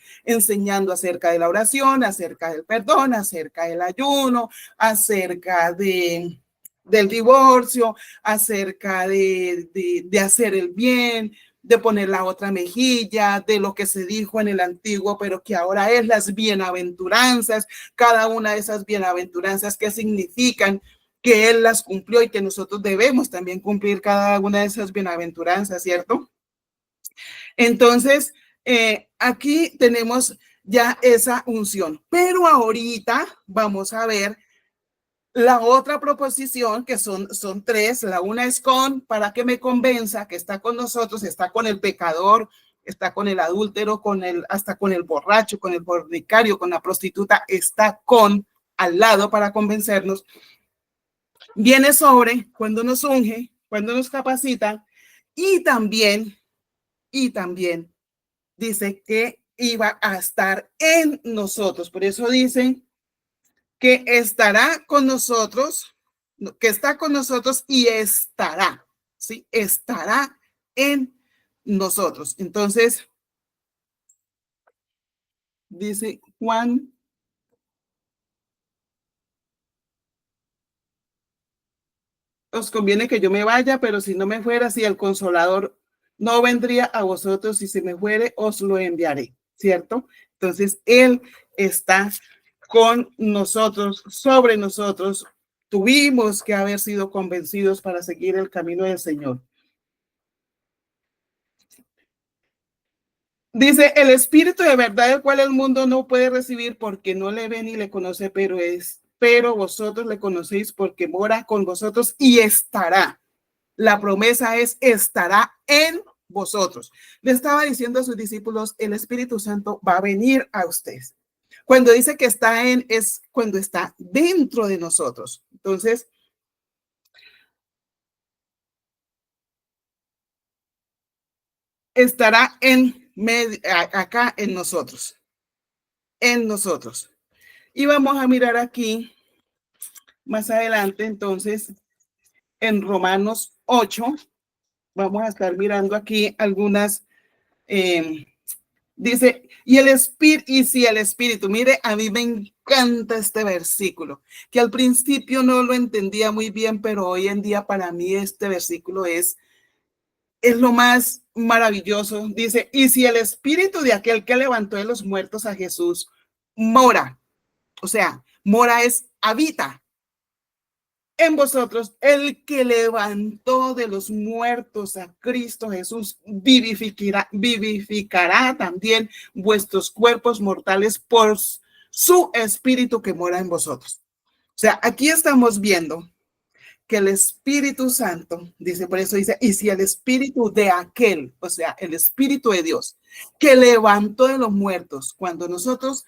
acerca de la oración, acerca del perdón, acerca del ayuno, acerca del divorcio, acerca de hacer el bien, de poner la otra mejilla, de lo que se dijo en el antiguo, pero que ahora es las bienaventuranzas. Cada una de esas bienaventuranzas, ¿qué significan? Que él las cumplió y que nosotros debemos también cumplir cada una de esas bienaventuranzas, ¿cierto? Entonces, aquí tenemos ya esa unción, pero ahorita vamos a ver la otra proposición, que son tres. La una es para que me convenza, que está con nosotros, está con el pecador, está con el adúltero, hasta con el borracho, con el fornicario, con la prostituta, está al lado para convencernos. Viene sobre cuando nos unge, cuando nos capacita, y también dice que iba a estar en nosotros. Por eso dicen que estará con nosotros, que está con nosotros y estará, ¿sí? Estará en nosotros. Entonces, dice Juan, os conviene que yo me vaya, pero si no me fuera, si el Consolador no vendría a vosotros, y si me fuere, os lo enviaré, ¿cierto? Entonces, Él está con nosotros, sobre nosotros. Tuvimos que haber sido convencidos para seguir el camino del Señor. Dice: el Espíritu de verdad, el cual el mundo no puede recibir porque no le ve ni le conoce, pero vosotros le conocéis porque mora con vosotros y estará. La promesa es: estará en vosotros. Le estaba diciendo a sus discípulos, el Espíritu Santo va a venir a ustedes. Cuando dice que está es cuando está dentro de nosotros. Entonces, estará acá en nosotros. Y vamos a mirar aquí más adelante, entonces, en Romanos 8, vamos a estar mirando aquí algunas, dice, y si el Espíritu, mire, a mí me encanta este versículo, que al principio no lo entendía muy bien, pero hoy en día para mí este versículo es lo más maravilloso. Dice: y si el Espíritu de aquel que levantó de los muertos a Jesús mora, o sea, mora es habita en vosotros, el que levantó de los muertos a Cristo Jesús vivificará también vuestros cuerpos mortales por su Espíritu que mora en vosotros. O sea, aquí estamos viendo que el Espíritu Santo, dice, por eso dice, y si el Espíritu de aquel, o sea, el Espíritu de Dios, que levantó de los muertos, cuando nosotros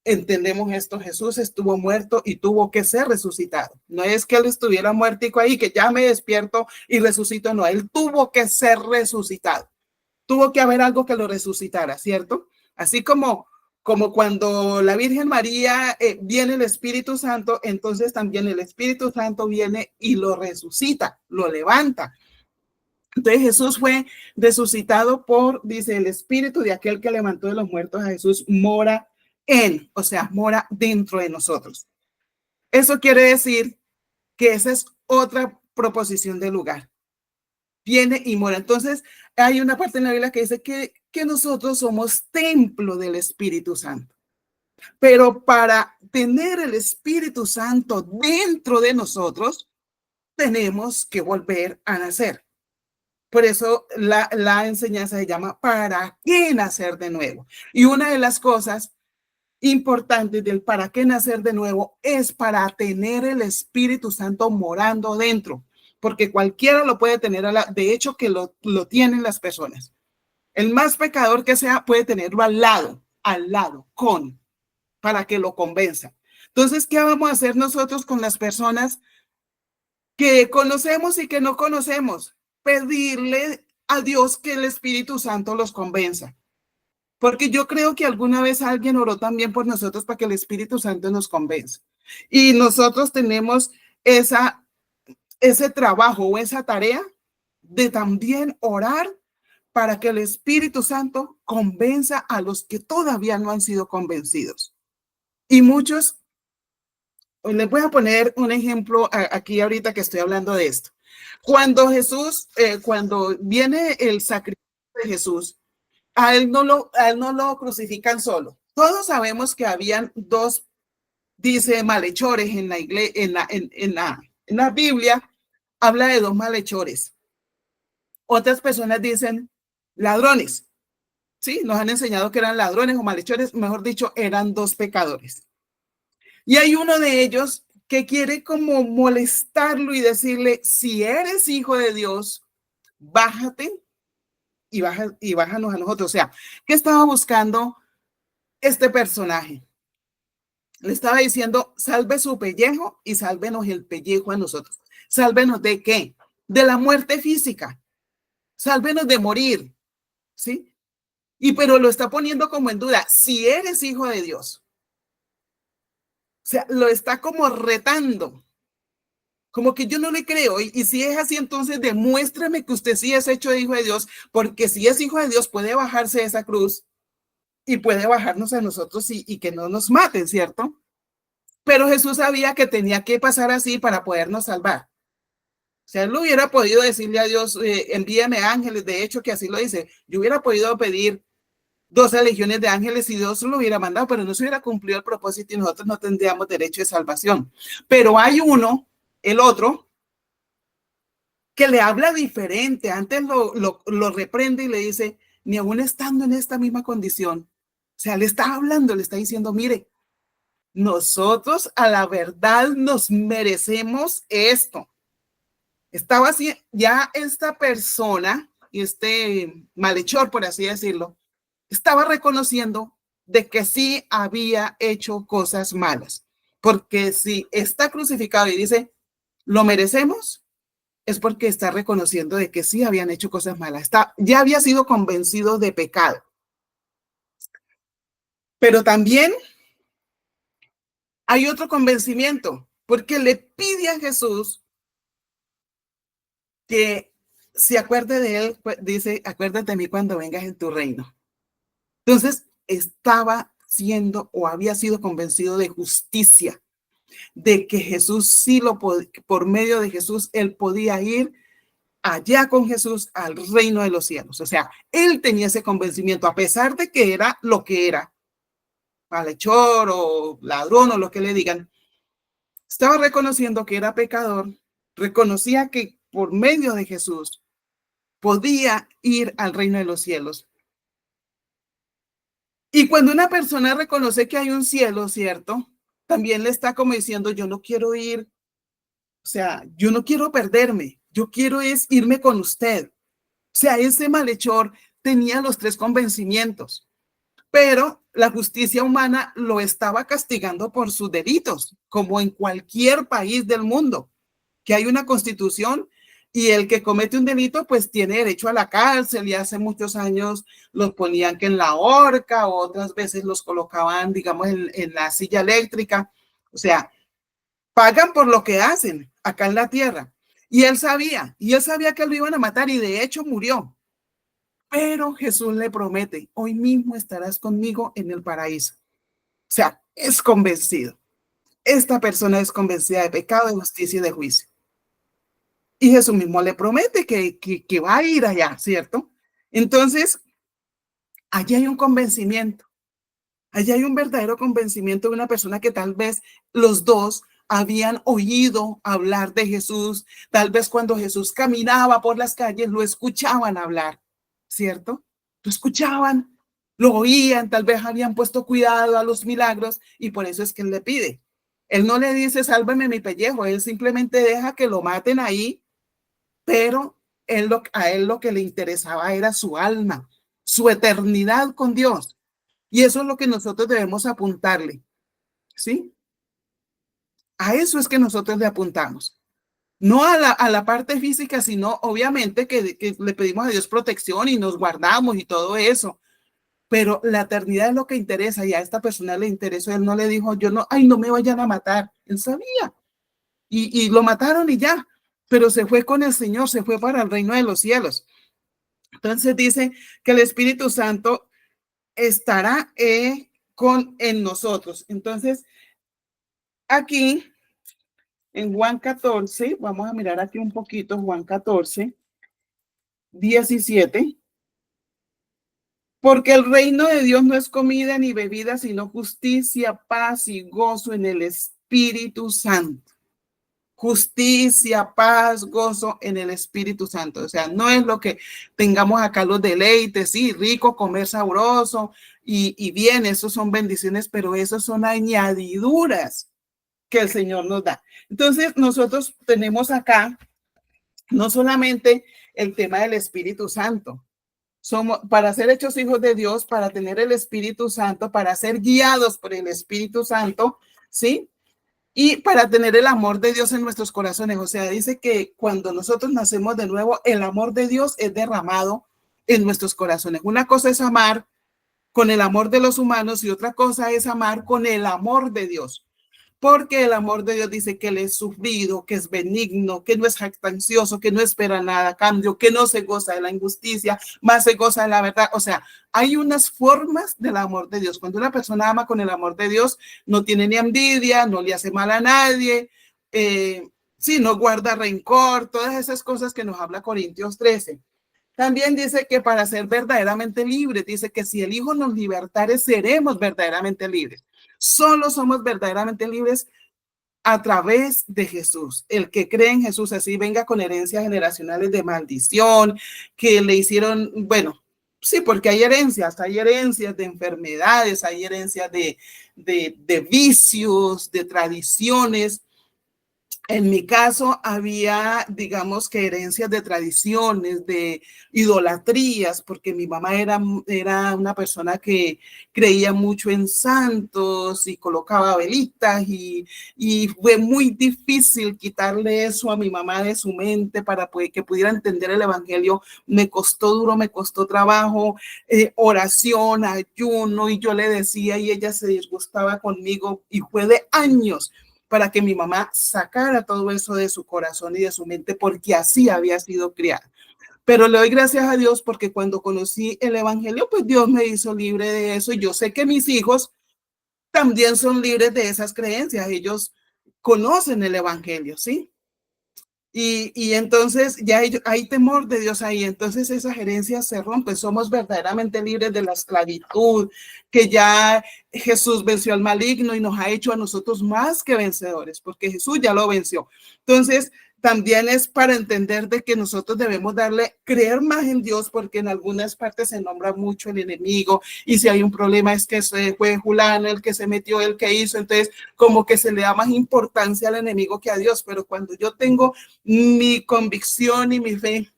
entendemos esto, Jesús estuvo muerto y tuvo que ser resucitado. No es que él estuviera muertico ahí, que ya me despierto y resucito, no, él tuvo que ser resucitado. Tuvo que haber algo que lo resucitara, ¿cierto? Así como cuando la Virgen María viene el Espíritu Santo, entonces también el Espíritu Santo viene y lo resucita, lo levanta. Entonces Jesús fue resucitado dice, el Espíritu de aquel que levantó de los muertos a Jesús mora o sea, mora dentro de nosotros. Eso quiere decir que esa es otra proposición de lugar. viene y mora. Entonces, hay una parte en la Biblia que dice que nosotros somos templo del Espíritu Santo. Pero para tener el Espíritu Santo dentro de nosotros, tenemos que volver a nacer. Por eso la enseñanza se llama ¿para qué nacer de nuevo? Y una de las cosas importantes del para qué nacer de nuevo es para tener el Espíritu Santo morando dentro, porque cualquiera lo puede tener, de hecho que lo tienen las personas. El más pecador que sea puede tenerlo al lado, para que lo convenza. Entonces, ¿qué vamos a hacer nosotros con las personas que conocemos y que no conocemos? Pedirle a Dios que el Espíritu Santo los convenza. Porque yo creo que alguna vez alguien oró también por nosotros para que el Espíritu Santo nos convenza. Y nosotros tenemos ese trabajo o esa tarea de también orar para que el Espíritu Santo convenza a los que todavía no han sido convencidos. Y muchos, les voy a poner un ejemplo aquí ahorita que estoy hablando de esto. Cuando cuando viene el sacrificio de Jesús, a él no lo crucifican solo. Todos sabemos que habían dos, dice, malhechores en la iglesia, en la Biblia habla de dos malhechores. Otras personas dicen ladrones. Sí, nos han enseñado que eran ladrones o malhechores, mejor dicho, eran dos pecadores. Y hay uno de ellos que quiere como molestarlo y decirle, si eres hijo de Dios, bájate y bájanos a nosotros. O sea, ¿qué estaba buscando este personaje? Le estaba diciendo, salve su pellejo y sálvenos el pellejo a nosotros. ¿Sálvenos de qué? De la muerte física. Sálvenos de morir, ¿sí? Pero lo está poniendo como en duda, si eres hijo de Dios. O sea, lo está como retando. Como que yo no le creo. Y si es así, entonces demuéstrame que usted sí es hecho de hijo de Dios, porque si es hijo de Dios puede bajarse de esa cruz y puede bajarnos a nosotros y que no nos maten, ¿cierto? Pero Jesús sabía que tenía que pasar así para podernos salvar. O sea, él no hubiera podido decirle a Dios, envíame ángeles, de hecho que así lo dice. Yo hubiera podido pedir 12 legiones de ángeles y Dios lo hubiera mandado, pero no se hubiera cumplido el propósito y nosotros no tendríamos derecho de salvación. Pero hay uno, el otro, que le habla diferente. Antes lo reprende y le dice, ni aún estando en esta misma condición. O sea, le está hablando, le está diciendo, mire, nosotros a la verdad nos merecemos esto. Estaba así, ya esta persona, este malhechor, por así decirlo, estaba reconociendo de que sí había hecho cosas malas. Porque si está crucificado y dice, lo merecemos, es porque está reconociendo de que sí habían hecho cosas malas. Ya había sido convencido de pecado. Pero también hay otro convencimiento, porque le pide a Jesús que se acuerde de él, dice, acuérdate de mí cuando vengas en tu reino. Entonces, estaba siendo o había sido convencido de justicia, de que Jesús sí por medio de Jesús, él podía ir allá con Jesús al reino de los cielos. O sea, él tenía ese convencimiento, a pesar de que era lo que era, malhechor o ladrón o lo que le digan, estaba reconociendo que era pecador, reconocía que por medio de Jesús podía ir al reino de los cielos. Y cuando una persona reconoce que hay un cielo, ¿cierto? También le está como diciendo, yo no quiero ir, o sea, yo no quiero perderme, yo quiero es irme con usted. O sea, ese malhechor tenía los tres convencimientos, pero la justicia humana lo estaba castigando por sus delitos, como en cualquier país del mundo, que hay una constitución y el que comete un delito pues tiene derecho a la cárcel, y hace muchos años los ponían que en la horca, o otras veces los colocaban, digamos, en la silla eléctrica. O sea, pagan por lo que hacen acá en la tierra. Y él sabía que lo iban a matar y de hecho murió. Pero Jesús le promete, hoy mismo estarás conmigo en el paraíso. O sea, es convencido. Esta persona es convencida de pecado, de justicia y de juicio. Y Jesús mismo le promete que va a ir allá, ¿cierto? Entonces, allí hay un convencimiento. Allí hay un verdadero convencimiento de una persona que tal vez los dos habían oído hablar de Jesús. Tal vez cuando Jesús caminaba por las calles lo escuchaban hablar, ¿cierto? Lo escuchaban, lo oían, tal vez habían puesto cuidado a los milagros y por eso es que él le pide. Él no le dice, sálvame mi pellejo, él simplemente deja que lo maten ahí, pero a él lo que le interesaba era su alma, su eternidad con Dios. Y eso es lo que nosotros debemos apuntarle, ¿sí? A eso es que nosotros le apuntamos. No a la parte física, sino obviamente que le pedimos a Dios protección y nos guardamos y todo eso. Pero la eternidad es lo que interesa y a esta persona le interesó. Él no le dijo, yo no, ay, no me vayan a matar. Él sabía. Y lo mataron y ya. Pero se fue con el Señor, se fue para el reino de los cielos. Entonces dice que el Espíritu Santo estará en nosotros. Entonces, aquí en Juan 14, vamos a mirar aquí un poquito, Juan 14, 17. Porque el reino de Dios no es comida ni bebida, sino justicia, paz y gozo en el Espíritu Santo. Justicia, paz, gozo en el Espíritu Santo. O sea, no es lo que tengamos acá los deleites, sí, rico, comer sabroso y bien, esos son bendiciones, pero esos son añadiduras que el Señor nos da. Entonces, nosotros tenemos acá no solamente el tema del Espíritu Santo. Somos, para ser hechos hijos de Dios, para tener el Espíritu Santo, para ser guiados por el Espíritu Santo, ¿sí? Y para tener el amor de Dios en nuestros corazones. O sea, dice que cuando nosotros nacemos de nuevo, el amor de Dios es derramado en nuestros corazones. Una cosa es amar con el amor de los humanos y otra cosa es amar con el amor de Dios. Porque el amor de Dios dice que Él es sufrido, que es benigno, que no es jactancioso, que no espera nada a cambio, que no se goza de la injusticia, más se goza de la verdad. O sea, hay unas formas del amor de Dios. Cuando una persona ama con el amor de Dios, no tiene ni envidia, no le hace mal a nadie, sí, no guarda rencor, todas esas cosas que nos habla Corintios 13. También dice que para ser verdaderamente libres, dice que si el Hijo nos libertare, seremos verdaderamente libres. Solo somos verdaderamente libres a través de Jesús. El que cree en Jesús, así venga con herencias generacionales de maldición, que le hicieron, bueno, sí, porque hay herencias de enfermedades, hay herencias de vicios, de tradiciones. En mi caso había, digamos que herencias de tradiciones, de idolatrías, porque mi mamá era una persona que creía mucho en santos y colocaba velitas y fue muy difícil quitarle eso a mi mamá de su mente para que pudiera entender el evangelio. Me costó duro, me costó trabajo, oración, ayuno, y yo le decía y ella se disgustaba conmigo y fue de años para que mi mamá sacara todo eso de su corazón y de su mente, porque así había sido criada. Pero le doy gracias a Dios porque cuando conocí el evangelio, pues Dios me hizo libre de eso y yo sé que mis hijos también son libres de esas creencias. Ellos conocen el evangelio, ¿sí? Y entonces ya hay temor de Dios ahí, entonces esas herencias se rompen, somos verdaderamente libres de la esclavitud, que ya Jesús venció al maligno y nos ha hecho a nosotros más que vencedores, porque Jesús ya lo venció. Entonces también es para entender de que nosotros debemos creer más en Dios, porque en algunas partes se nombra mucho el enemigo, y si hay un problema es que fue Julano el que se metió, el que hizo, entonces como que se le da más importancia al enemigo que a Dios, pero cuando yo tengo mi convicción y mi fe,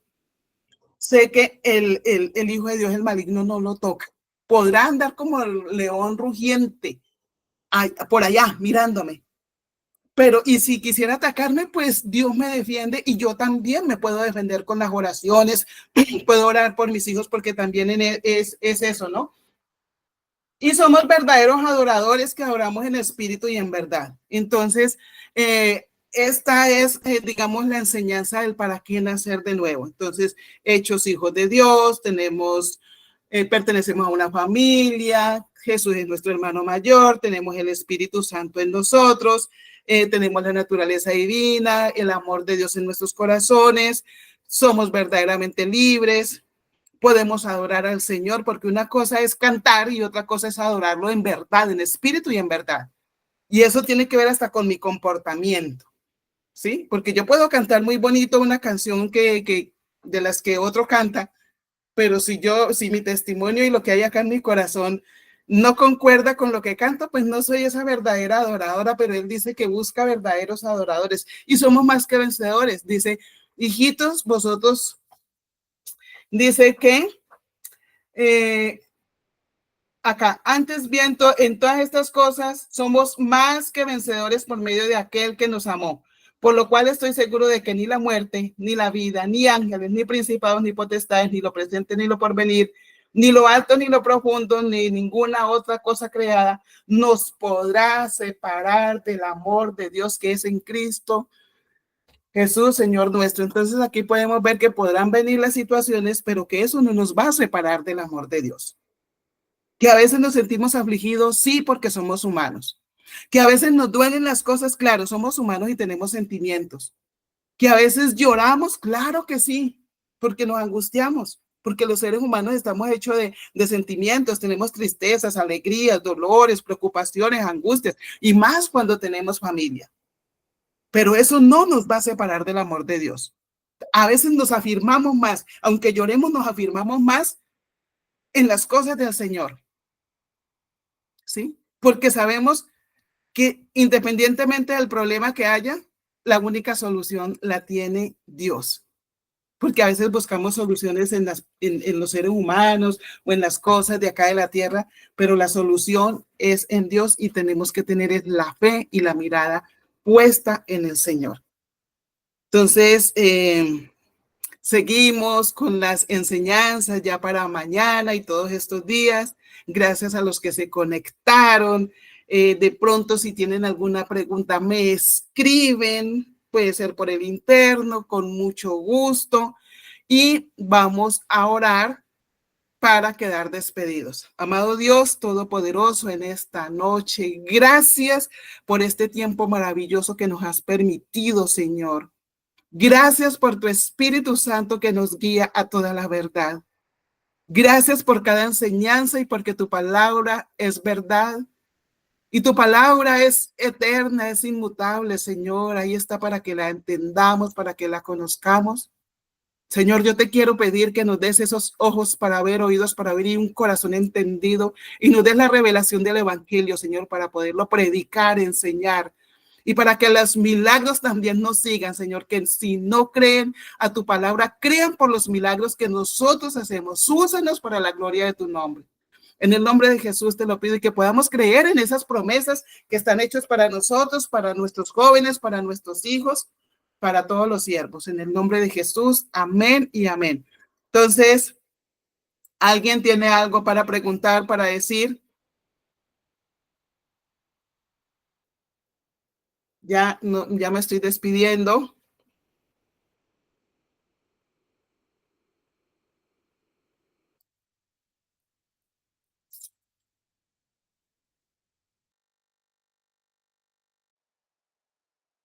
sé que el Hijo de Dios, el maligno, no lo toca. Podrá andar como el león rugiente por allá mirándome, pero y si quisiera atacarme, pues Dios me defiende y yo también me puedo defender con las oraciones, puedo orar por mis hijos porque también es eso, ¿no? Y somos verdaderos adoradores que adoramos en espíritu y en verdad. Entonces, esta es, digamos, la enseñanza del para qué nacer de nuevo. Entonces, hechos hijos de Dios, pertenecemos a una familia, Jesús es nuestro hermano mayor, tenemos el Espíritu Santo en nosotros, tenemos la naturaleza divina, el amor de Dios en nuestros corazones, somos verdaderamente libres, podemos adorar al Señor, porque una cosa es cantar y otra cosa es adorarlo en verdad, en espíritu y en verdad. Y eso tiene que ver hasta con mi comportamiento, ¿sí? Porque yo puedo cantar muy bonito una canción que de las que otro canta, pero si mi testimonio y lo que hay acá en mi corazón no concuerda con lo que canto, pues no soy esa verdadera adoradora, pero él dice que busca verdaderos adoradores y somos más que vencedores. Dice, hijitos, vosotros, dice que acá, antes bien, en todas estas cosas somos más que vencedores por medio de aquel que nos amó. Por lo cual estoy seguro de que ni la muerte, ni la vida, ni ángeles, ni principados, ni potestades, ni lo presente, ni lo porvenir, ni lo alto, ni lo profundo, ni ninguna otra cosa creada nos podrá separar del amor de Dios que es en Cristo Jesús, Señor nuestro. Entonces aquí podemos ver que podrán venir las situaciones, pero que eso no nos va a separar del amor de Dios. Que a veces nos sentimos afligidos, sí, porque somos humanos. Que a veces nos duelen las cosas, claro, somos humanos y tenemos sentimientos. Que a veces lloramos, claro que sí, porque nos angustiamos, porque los seres humanos estamos hechos de sentimientos, tenemos tristezas, alegrías, dolores, preocupaciones, angustias, y más cuando tenemos familia. Pero eso no nos va a separar del amor de Dios. A veces nos afirmamos más, aunque lloremos, nos afirmamos más en las cosas del Señor. ¿Sí? Porque sabemos que independientemente del problema que haya, la única solución la tiene Dios. Porque a veces buscamos soluciones en los seres humanos o en las cosas de acá de la tierra, pero la solución es en Dios y tenemos que tener la fe y la mirada puesta en el Señor. Entonces, seguimos con las enseñanzas ya para mañana y todos estos días. Gracias a los que se conectaron. De pronto, si tienen alguna pregunta, me escriben. Puede ser por el interno, con mucho gusto. Y vamos a orar para quedar despedidos. Amado Dios Todopoderoso, en esta noche, gracias por este tiempo maravilloso que nos has permitido, Señor. Gracias por tu Espíritu Santo que nos guía a toda la verdad. Gracias por cada enseñanza y porque tu palabra es verdad. Y tu palabra es eterna, es inmutable, Señor. Ahí está para que la entendamos, para que la conozcamos. Señor, yo te quiero pedir que nos des esos ojos para ver, oídos para ver y un corazón entendido y nos des la revelación del Evangelio, Señor, para poderlo predicar, enseñar y para que los milagros también nos sigan, Señor, que si no creen a tu palabra, crean por los milagros que nosotros hacemos. Úsanos para la gloria de tu nombre. En el nombre de Jesús te lo pido y que podamos creer en esas promesas que están hechas para nosotros, para nuestros jóvenes, para nuestros hijos, para todos los siervos. En el nombre de Jesús, amén y amén. Entonces, ¿alguien tiene algo para preguntar, para decir? Ya me estoy despidiendo.